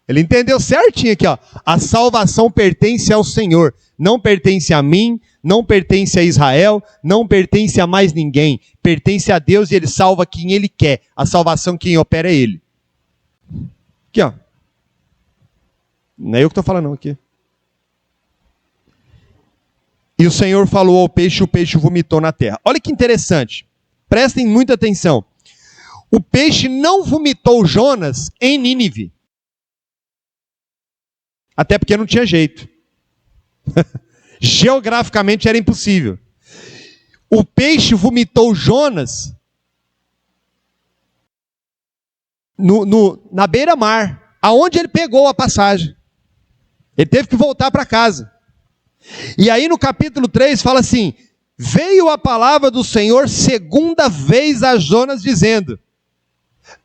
Ele entendeu certinho aqui, a salvação pertence ao Senhor, não pertence a mim, não pertence a Israel, não pertence a mais ninguém, pertence a Deus e Ele salva quem Ele quer. A salvação quem opera é Ele. Aqui, não é eu que estou falando não, aqui. E o Senhor falou ao peixe, o peixe vomitou na terra. Olha que interessante, prestem muita atenção. O peixe não vomitou Jonas em Nínive. Até porque não tinha jeito. Geograficamente era impossível. O peixe vomitou Jonas na beira-mar, aonde ele pegou a passagem. Ele teve que voltar para casa. E aí no capítulo 3 fala assim: veio a palavra do Senhor segunda vez a Jonas dizendo.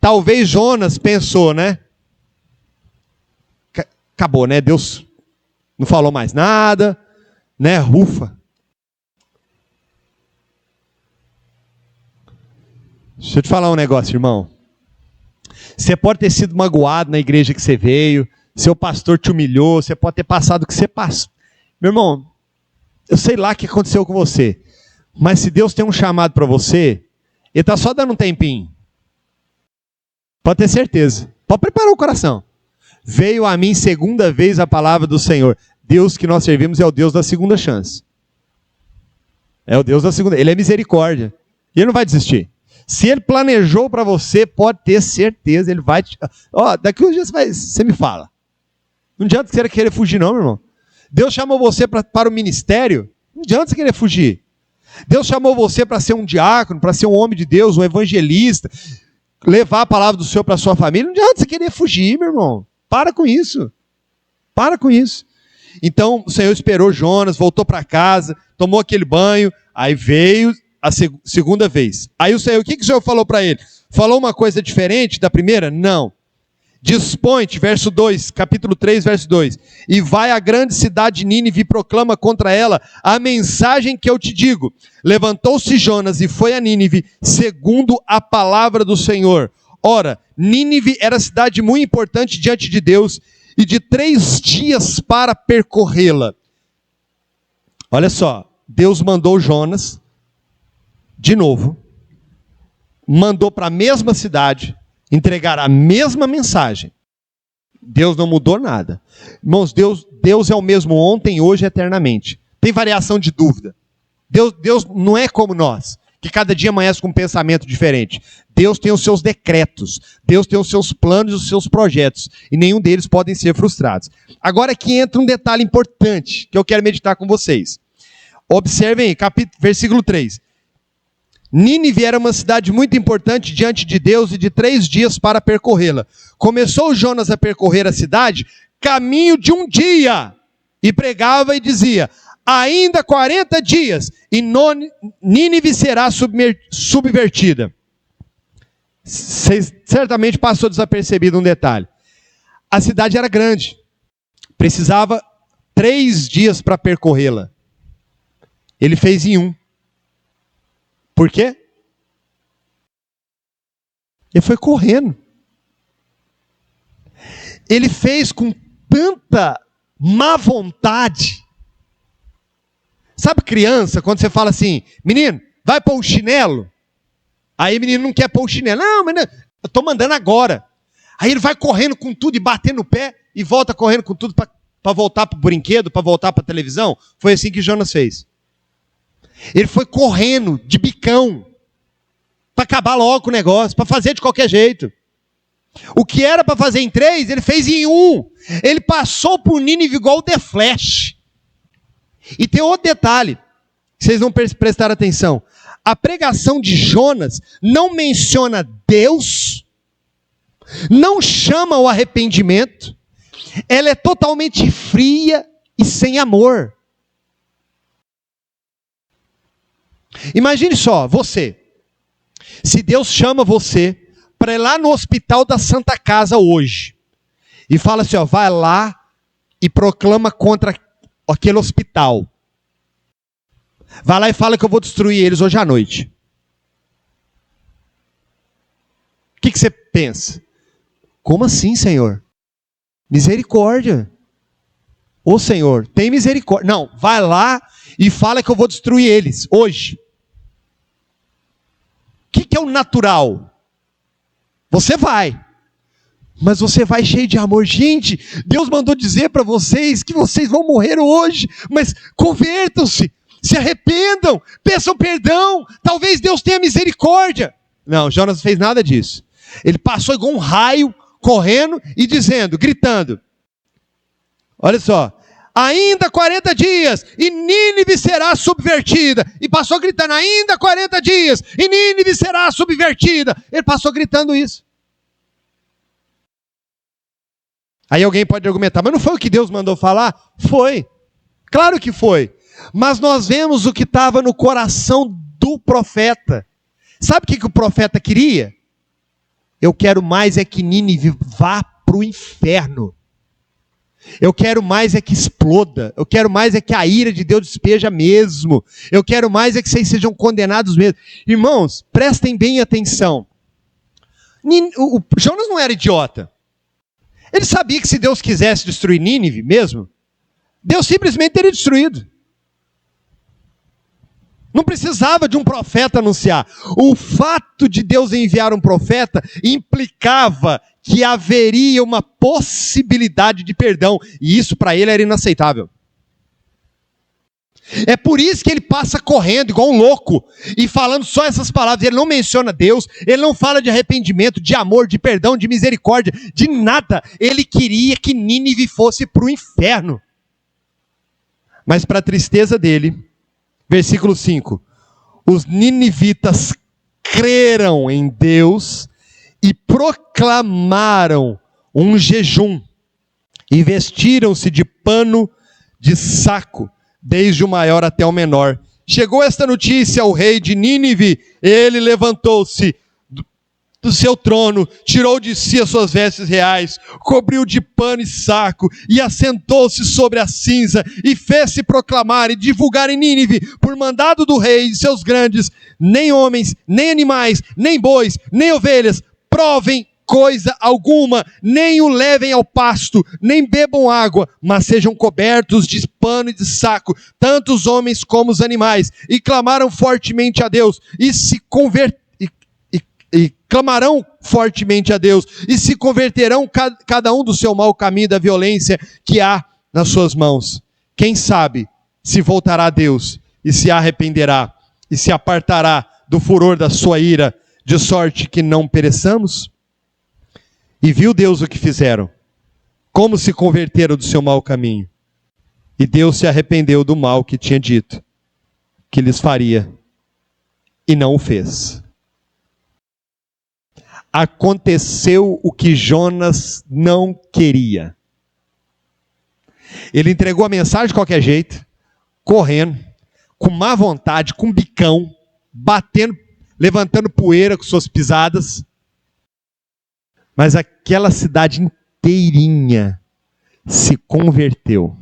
Talvez Jonas pensou, né? Acabou, né? Deus não falou mais nada, né? Ufa. Deixa eu te falar um negócio, irmão. Você pode ter sido magoado na igreja que você veio, seu pastor te humilhou, você pode ter passado o que você passou. Meu irmão, eu sei lá o que aconteceu com você, mas se Deus tem um chamado para você, Ele está só dando um tempinho. Pode ter certeza. Pode preparar o coração. Veio a mim segunda vez a palavra do Senhor. Deus que nós servimos é o Deus da segunda chance. É o Deus da segunda. Ele é misericórdia. E Ele não vai desistir. Se ele planejou para você, pode ter certeza, ele vai te... daqui uns dias você me fala. Não adianta você querer fugir não, meu irmão. Deus chamou você para o ministério, não adianta você querer fugir. Deus chamou você para ser um diácono, para ser um homem de Deus, um evangelista, levar a palavra do Senhor para a sua família, não adianta você querer fugir, meu irmão. Para com isso. Para com isso. Então o Senhor esperou Jonas, voltou para casa, tomou aquele banho, aí veio a segunda vez. Aí o Senhor, o que o Senhor falou para ele? Falou uma coisa diferente da primeira? Não. Dispõe-te, verso 2, capítulo 3, verso 2. E vai à grande cidade de Nínive e proclama contra ela a mensagem que eu te digo. Levantou-se Jonas e foi a Nínive, segundo a palavra do Senhor. Ora, Nínive era cidade muito importante diante de Deus, e de 3 dias para percorrê-la. Olha só, Deus mandou Jonas, de novo, mandou para a mesma cidade, entregar a mesma mensagem. Deus não mudou nada. Irmãos, Deus é o mesmo ontem, hoje e eternamente. Tem variação de dúvida. Deus não é como nós, que cada dia amanhece com um pensamento diferente. Deus tem os seus decretos, Deus tem os seus planos e os seus projetos, e nenhum deles podem ser frustrados. Agora aqui entra um detalhe importante, que eu quero meditar com vocês. Observem aí, versículo 3. Nínive era uma cidade muito importante diante de Deus e de 3 dias para percorrê-la. Começou Jonas a percorrer a cidade, caminho de 1 dia, e pregava e dizia: ainda 40 dias, e Nínive será subvertida. Certamente passou desapercebido um detalhe. A cidade era grande, precisava 3 dias para percorrê-la. Ele fez em 1. Por quê? Ele foi correndo. Ele fez com tanta má vontade. Sabe criança, quando você fala assim, menino, vai pôr o chinelo? Aí o menino não quer pôr o chinelo. Não, menino, eu estou mandando agora. Aí ele vai correndo com tudo e batendo no pé e volta correndo com tudo para voltar para o brinquedo, para voltar para a televisão. Foi assim que Jonas fez. Ele foi correndo de bicão para acabar logo com o negócio, para fazer de qualquer jeito. O que era para fazer em 3, ele fez em 1. Ele passou por Nínive igual o The Flash. E tem outro detalhe, que vocês não prestaram atenção. A pregação de Jonas não menciona Deus, não chama o arrependimento, ela é totalmente fria e sem amor. Imagine só, você, se Deus chama você para ir lá no hospital da Santa Casa hoje, e fala assim, vai lá e proclama contra aquele hospital. Vai lá e fala que eu vou destruir eles hoje à noite. O que você pensa? Como assim, Senhor? Misericórdia. Ô Senhor, tem misericórdia. Não, vai lá e fala que eu vou destruir eles hoje. O que é o natural? Você vai. Mas você vai cheio de amor. Gente, Deus mandou dizer para vocês que vocês vão morrer hoje. Mas convertam-se. Se arrependam, peçam perdão, talvez Deus tenha misericórdia. Não, Jonas não fez nada disso. Ele passou igual um raio, correndo e dizendo, gritando. Olha só, ainda 40 dias e Nínive será subvertida. E passou gritando, ainda 40 dias e Nínive será subvertida. Ele passou gritando isso. Aí alguém pode argumentar, mas não foi o que Deus mandou falar? Foi, claro que foi. Mas nós vemos o que estava no coração do profeta. Sabe o que o profeta queria? Eu quero mais é que Nínive vá para o inferno. Eu quero mais é que exploda. Eu quero mais é que a ira de Deus despeja mesmo. Eu quero mais é que vocês sejam condenados mesmo. Irmãos, prestem bem atenção. O Jonas não era idiota. Ele sabia que se Deus quisesse destruir Nínive mesmo, Deus simplesmente teria destruído. Não precisava de um profeta anunciar. O fato de Deus enviar um profeta implicava que haveria uma possibilidade de perdão. E isso para ele era inaceitável. É por isso que ele passa correndo igual um louco e falando só essas palavras. Ele não menciona Deus, ele não fala de arrependimento, de amor, de perdão, de misericórdia, de nada. Ele queria que Nínive fosse para o inferno. Mas para a tristeza dele, versículo 5, os ninivitas creram em Deus e proclamaram um jejum e vestiram-se de pano de saco, desde o maior até o menor. Chegou esta notícia ao rei de Nínive, ele levantou-se do seu trono, tirou de si as suas vestes reais, cobriu de pano e saco, e assentou-se sobre a cinza, e fez-se proclamar e divulgar em Nínive, por mandado do rei e seus grandes, nem homens, nem animais, nem bois, nem ovelhas, provem coisa alguma, nem o levem ao pasto, nem bebam água, mas sejam cobertos de pano e de saco, tanto os homens como os animais, e clamaram fortemente a Deus, e clamarão fortemente a Deus, e se converterão cada um do seu mau caminho, da violência que há nas suas mãos. Quem sabe se voltará a Deus, e se arrependerá, e se apartará do furor da sua ira, de sorte que não pereçamos? E viu Deus o que fizeram, como se converteram do seu mau caminho. E Deus se arrependeu do mal que tinha dito, que lhes faria, e não o fez. Aconteceu o que Jonas não queria. Ele entregou a mensagem de qualquer jeito, correndo, com má vontade, com bicão, batendo, levantando poeira com suas pisadas. Mas aquela cidade inteirinha se converteu.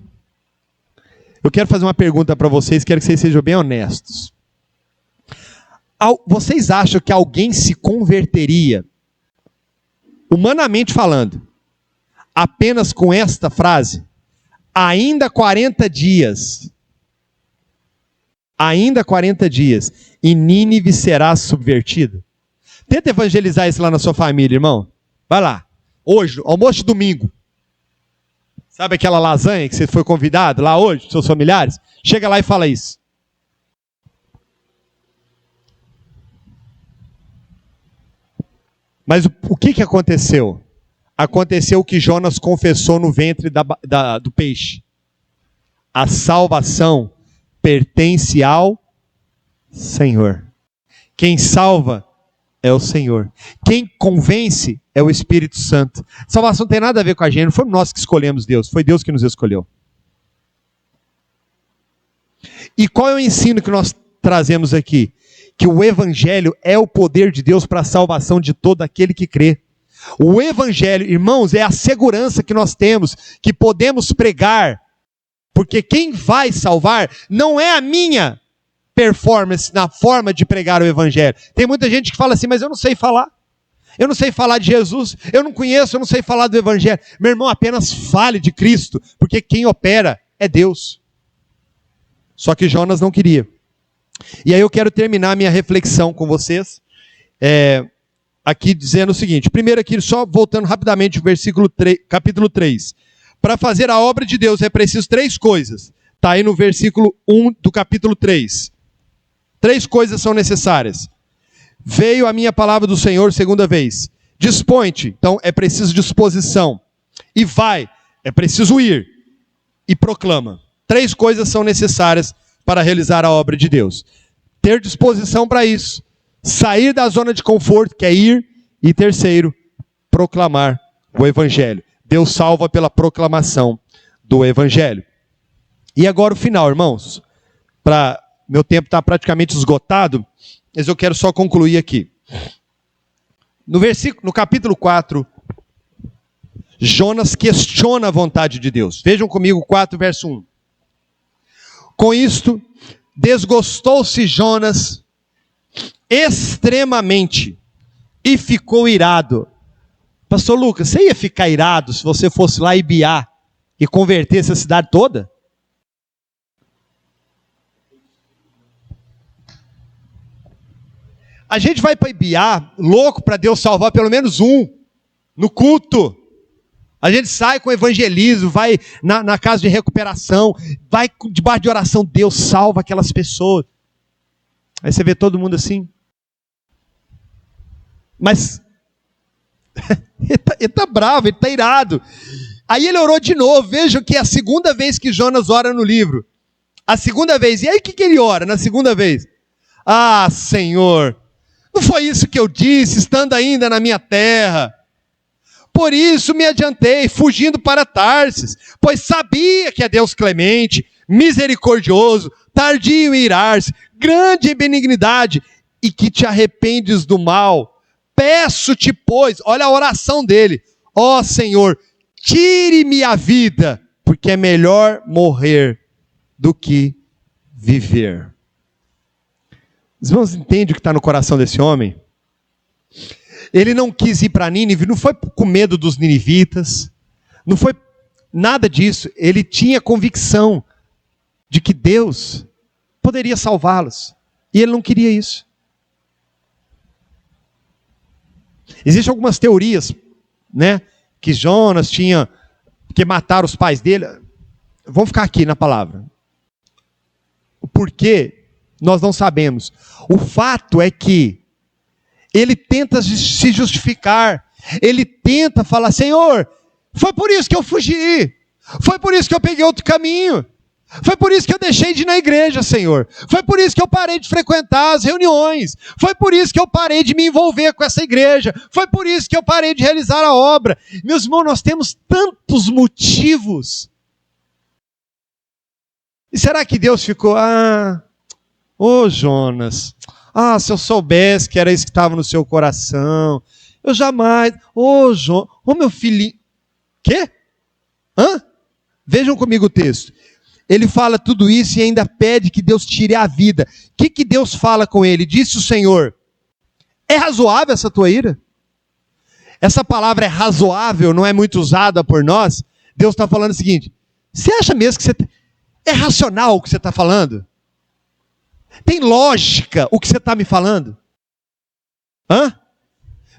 Eu quero fazer uma pergunta para vocês, quero que vocês sejam bem honestos. Vocês acham que alguém se converteria, humanamente falando, apenas com esta frase? Ainda 40 dias, e Nínive será subvertida. Tenta evangelizar isso lá na sua família, irmão. Vai lá, hoje, almoço de domingo. Sabe aquela lasanha que você foi convidado lá hoje, seus familiares? Chega lá e fala isso. Mas o que aconteceu? Aconteceu o que Jonas confessou no ventre do peixe. A salvação pertence ao Senhor. Quem salva é o Senhor. Quem convence é o Espírito Santo. Salvação não tem nada a ver com a gente, não foi nós que escolhemos Deus, foi Deus que nos escolheu. E qual é o ensino que nós trazemos aqui? Que o Evangelho é o poder de Deus para a salvação de todo aquele que crê. O Evangelho, irmãos, é a segurança que nós temos, que podemos pregar, porque quem vai salvar não é a minha performance na forma de pregar o Evangelho. Tem muita gente que fala assim, mas eu não sei falar. Eu não sei falar de Jesus, eu não conheço, eu não sei falar do Evangelho. Meu irmão, apenas fale de Cristo, porque quem opera é Deus. Só que Jonas não queria. E aí eu quero terminar minha reflexão com vocês, aqui dizendo o seguinte. Primeiro aqui, só voltando rapidamente ao capítulo 3. Para fazer a obra de Deus é preciso 3 coisas. Está aí no versículo 1 do capítulo 3. 3 coisas são necessárias. Veio a minha palavra do Senhor segunda vez. Dispõe-te, então é preciso disposição. E vai, é preciso ir. E proclama. 3 coisas são necessárias para realizar a obra de Deus. Ter disposição para isso. Sair da zona de conforto, que é ir. E terceiro, proclamar o Evangelho. Deus salva pela proclamação do Evangelho. E agora o final, irmãos. Meu tempo está praticamente esgotado, mas eu quero só concluir aqui. No capítulo 4, Jonas questiona a vontade de Deus. Vejam comigo 4, verso 1. Com isto, desgostou-se Jonas extremamente e ficou irado. Pastor Lucas, você ia ficar irado se você fosse lá em Ibiá e convertesse a cidade toda? A gente vai para Ibiá, louco para Deus salvar pelo menos um, no culto. A gente sai com evangelismo, vai na casa de recuperação, vai debaixo de oração, Deus salva aquelas pessoas. Aí você vê todo mundo assim. Mas ele tá bravo, ele tá irado. Aí ele orou de novo. Vejam que é a segunda vez que Jonas ora no livro. A segunda vez. E aí o que ele ora na segunda vez? Ah, Senhor, não foi isso que eu disse, estando ainda na minha terra? Por isso me adiantei, fugindo para Tarsis, pois sabia que é Deus clemente, misericordioso, tardio em irar-se, grande em benignidade, e que te arrependes do mal. Peço-te, pois, olha a oração dele, ó Senhor, tire-me a vida, porque é melhor morrer do que viver. Os irmãos entendem o que está no coração desse homem? Ele não quis ir para Nínive, não foi com medo dos ninivitas, não foi nada disso. Ele tinha convicção de que Deus poderia salvá-los. E ele não queria isso. Existem algumas teorias, né, que Jonas tinha que matar os pais dele. Vamos ficar aqui na palavra. O porquê nós não sabemos. O fato é que ele tenta se justificar. Ele tenta falar, Senhor, foi por isso que eu fugi. Foi por isso que eu peguei outro caminho. Foi por isso que eu deixei de ir na igreja, Senhor. Foi por isso que eu parei de frequentar as reuniões. Foi por isso que eu parei de me envolver com essa igreja. Foi por isso que eu parei de realizar a obra. Meus irmãos, nós temos tantos motivos. E será que Deus ficou, Jonas, se eu soubesse que era isso que estava no seu coração, eu jamais, meu filhinho, quê? Vejam comigo o texto. Ele fala tudo isso e ainda pede que Deus tire a vida. O que Deus fala com ele? Disse o Senhor, é razoável essa tua ira? Essa palavra é razoável, não é muito usada por nós. Deus está falando o seguinte, você acha mesmo que é racional o que você está falando? Tem lógica o que você está me falando?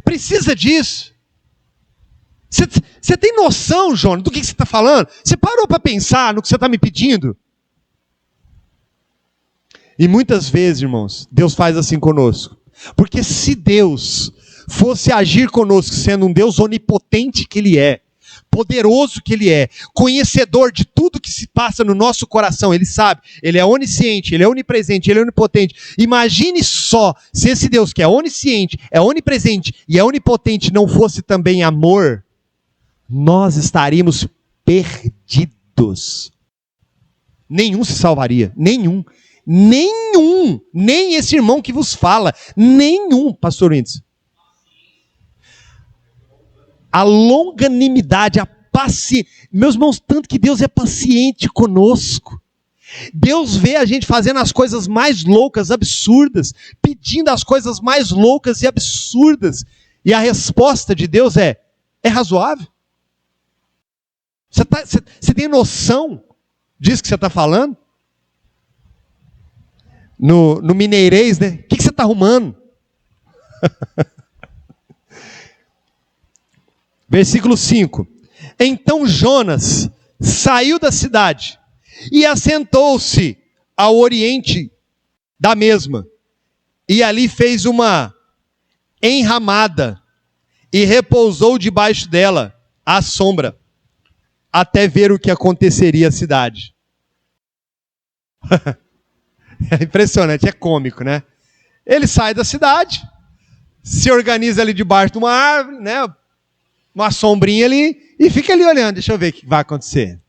Precisa disso? Você tem noção, Jonas, do que você está falando? Você parou para pensar no que você está me pedindo? E muitas vezes, irmãos, Deus faz assim conosco. Porque se Deus fosse agir conosco, sendo um Deus onipotente que Ele é, poderoso que Ele é, conhecedor de tudo que se passa no nosso coração, Ele sabe, Ele é onisciente, Ele é onipresente, Ele é onipotente. Imagine só, se esse Deus que é onisciente, é onipresente e é onipotente não fosse também amor, nós estaríamos perdidos. Nenhum se salvaria, nenhum, nem esse irmão que vos fala, nenhum, pastor Winters. A longanimidade, a paciência. Meus irmãos, tanto que Deus é paciente conosco. Deus vê a gente fazendo as coisas mais loucas, absurdas, pedindo as coisas mais loucas e absurdas. E a resposta de Deus é razoável? Você tem noção disso que você está falando? No mineirês, né? O que você está arrumando? Versículo 5. Então Jonas saiu da cidade e assentou-se ao oriente da mesma. E ali fez uma enramada e repousou debaixo dela, à sombra, até ver o que aconteceria à cidade. É impressionante, é cômico, né? Ele sai da cidade, se organiza ali debaixo de uma árvore, né? Uma sombrinha ali, e fica ali olhando. Deixa eu ver o que vai acontecer.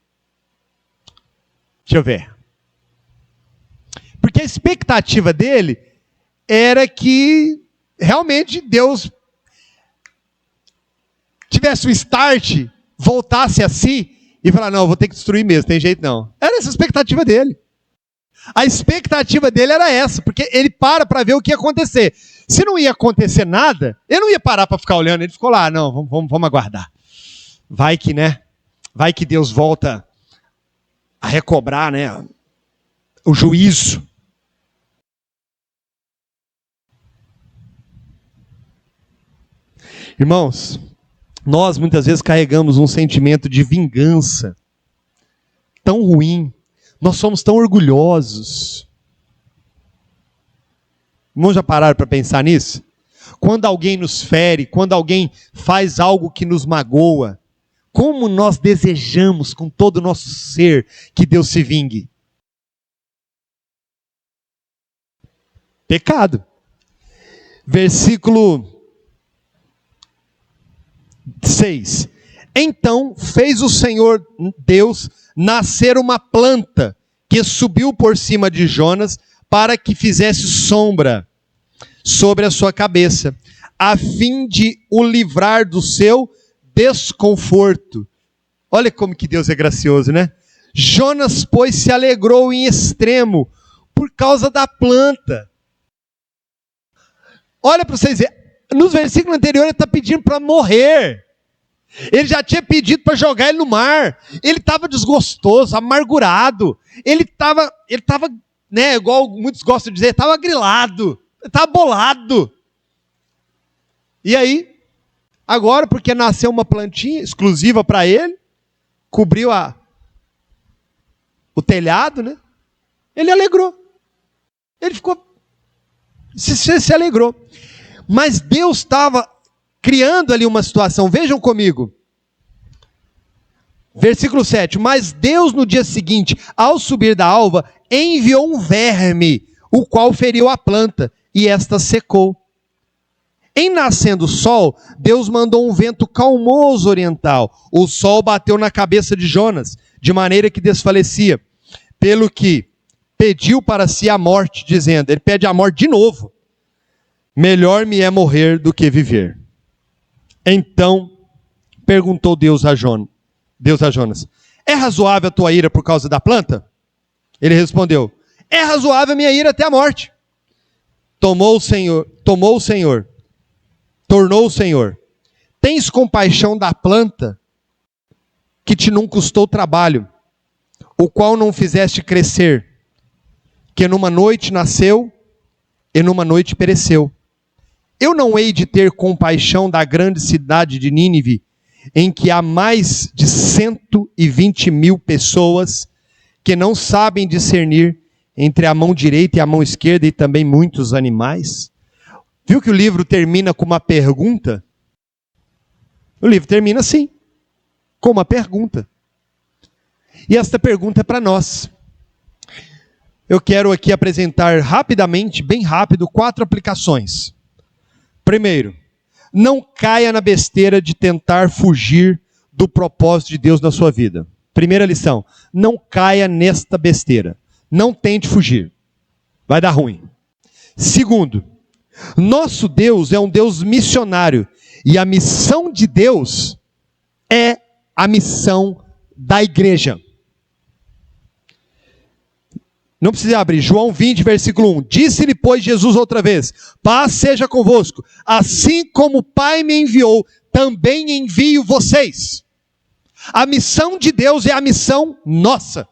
Deixa eu ver. Porque a expectativa dele era que realmente Deus tivesse um start, voltasse a si e falar, não, vou ter que destruir mesmo, tem jeito não. Era essa a expectativa dele. A expectativa dele era essa, porque ele para ver o que ia acontecer. Se não ia acontecer nada, ele não ia parar para ficar olhando, ele ficou lá, não, vamos aguardar. Vai que, né? Vai que Deus volta a recobrar, né, o juízo. Irmãos, Nós muitas vezes carregamos um sentimento de vingança tão ruim. Nós somos tão orgulhosos. Irmãos, já pararam para pensar nisso? Quando alguém nos fere, quando alguém faz algo que nos magoa, como nós desejamos com todo o nosso ser que Deus se vingue. Pecado. Versículo 6. Então fez o Senhor Deus nascer uma planta que subiu por cima de Jonas para que fizesse sombra sobre a sua cabeça, a fim de o livrar do seu desconforto. Olha como que Deus é gracioso, né? Jonas, pois, se alegrou em extremo por causa da planta. Olha para vocês verem, nos versículos anteriores ele está pedindo para morrer. Ele já tinha pedido para jogar ele no mar. Ele estava desgostoso, amargurado. Ele estava, né, igual muitos gostam de dizer, estava grilado, estava bolado. E aí, agora, porque nasceu uma plantinha exclusiva para ele, cobriu o telhado, né? Ele alegrou. Ele ficou, se alegrou. Mas Deus estava criando ali uma situação. Vejam comigo. Versículo 7. Mas Deus no dia seguinte, ao subir da alva, enviou um verme, o qual feriu a planta, e esta secou. Em nascendo o sol, Deus mandou um vento calmoso oriental. O sol bateu na cabeça de Jonas, de maneira que desfalecia. Pelo que pediu para si a morte, dizendo, ele pede a morte de novo. Melhor me é morrer do que viver. Então perguntou Deus a Jonas, é razoável a tua ira por causa da planta? Ele respondeu, é razoável a minha ira até a morte. Tornou o Senhor, tens compaixão da planta que te não custou trabalho, o qual não fizeste crescer, que numa noite nasceu e numa noite pereceu. Eu não hei de ter compaixão da grande cidade de Nínive, em que há mais de 120.000 pessoas que não sabem discernir entre a mão direita e a mão esquerda, e também muitos animais. Viu que o livro termina com uma pergunta? O livro termina assim, com uma pergunta. E esta pergunta é para nós. Eu quero aqui apresentar rapidamente, bem rápido, 4 aplicações. Primeiro, não caia na besteira de tentar fugir do propósito de Deus na sua vida. Primeira lição, não caia nesta besteira. Não tente fugir. Vai dar ruim. Segundo, nosso Deus é um Deus missionário. E a missão de Deus é a missão da igreja. Não precisa abrir. João 20, versículo 1. Disse-lhe, pois, Jesus outra vez, paz seja convosco. Assim como o Pai me enviou, também envio vocês. A missão de Deus é a missão nossa.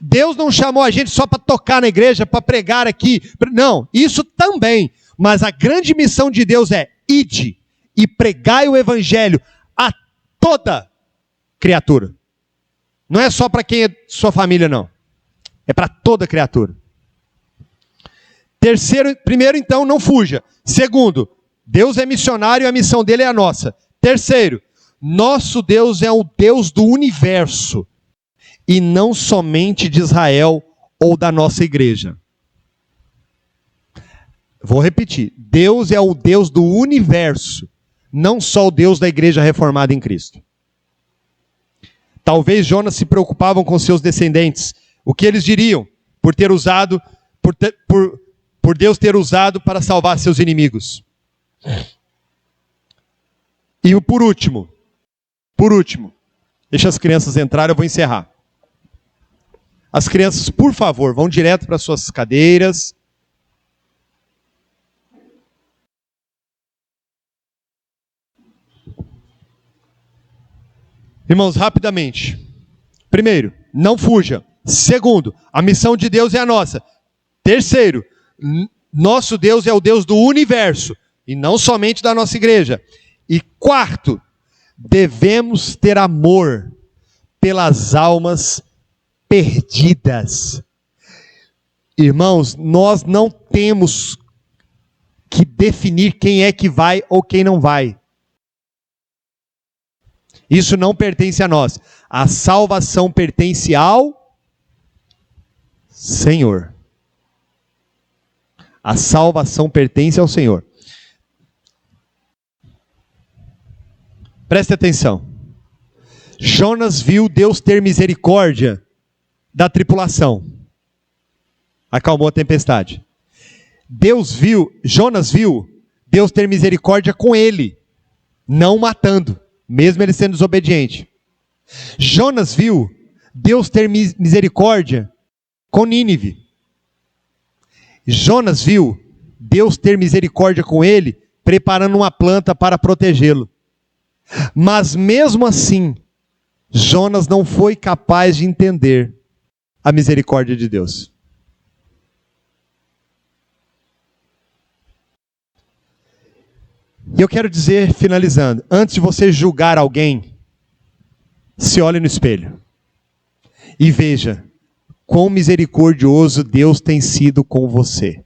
Deus não chamou a gente só para tocar na igreja, para pregar aqui. Não, isso também. Mas a grande missão de Deus é ide e pregai o evangelho a toda criatura. Não é só para quem é sua família, não. É para toda criatura. Primeiro, então, não fuja. Segundo, Deus é missionário e a missão dele é a nossa. Terceiro, nosso Deus é o Deus do universo e não somente de Israel ou da nossa igreja. Vou repetir. Deus é o Deus do universo, não só o Deus da igreja reformada em Cristo. Talvez Jonas se preocupavam com seus descendentes. O que eles diriam por Deus ter usado para salvar seus inimigos. E por último, deixa as crianças entrarem, eu vou encerrar. As crianças, por favor, vão direto para suas cadeiras. Irmãos, rapidamente. Primeiro, não fuja. Segundo, a missão de Deus é a nossa. Terceiro, nosso Deus é o Deus do universo, e não somente da nossa igreja. E quarto, devemos ter amor pelas almas perdidas. Irmãos, nós não temos que definir quem é que vai ou quem não vai. Isso não pertence a nós. A salvação pertence ao Senhor. A salvação pertence ao Senhor. Preste atenção. Jonas viu Deus ter misericórdia da tripulação. Acalmou a tempestade. Jonas viu Deus ter misericórdia com ele, não matando, mesmo ele sendo desobediente. Jonas viu Deus ter misericórdia com Nínive. Jonas viu Deus ter misericórdia com ele, preparando uma planta para protegê-lo. Mas mesmo assim, Jonas não foi capaz de entender a misericórdia de Deus. E eu quero dizer, finalizando, antes de você julgar alguém, se olhe no espelho e veja quão misericordioso Deus tem sido com você.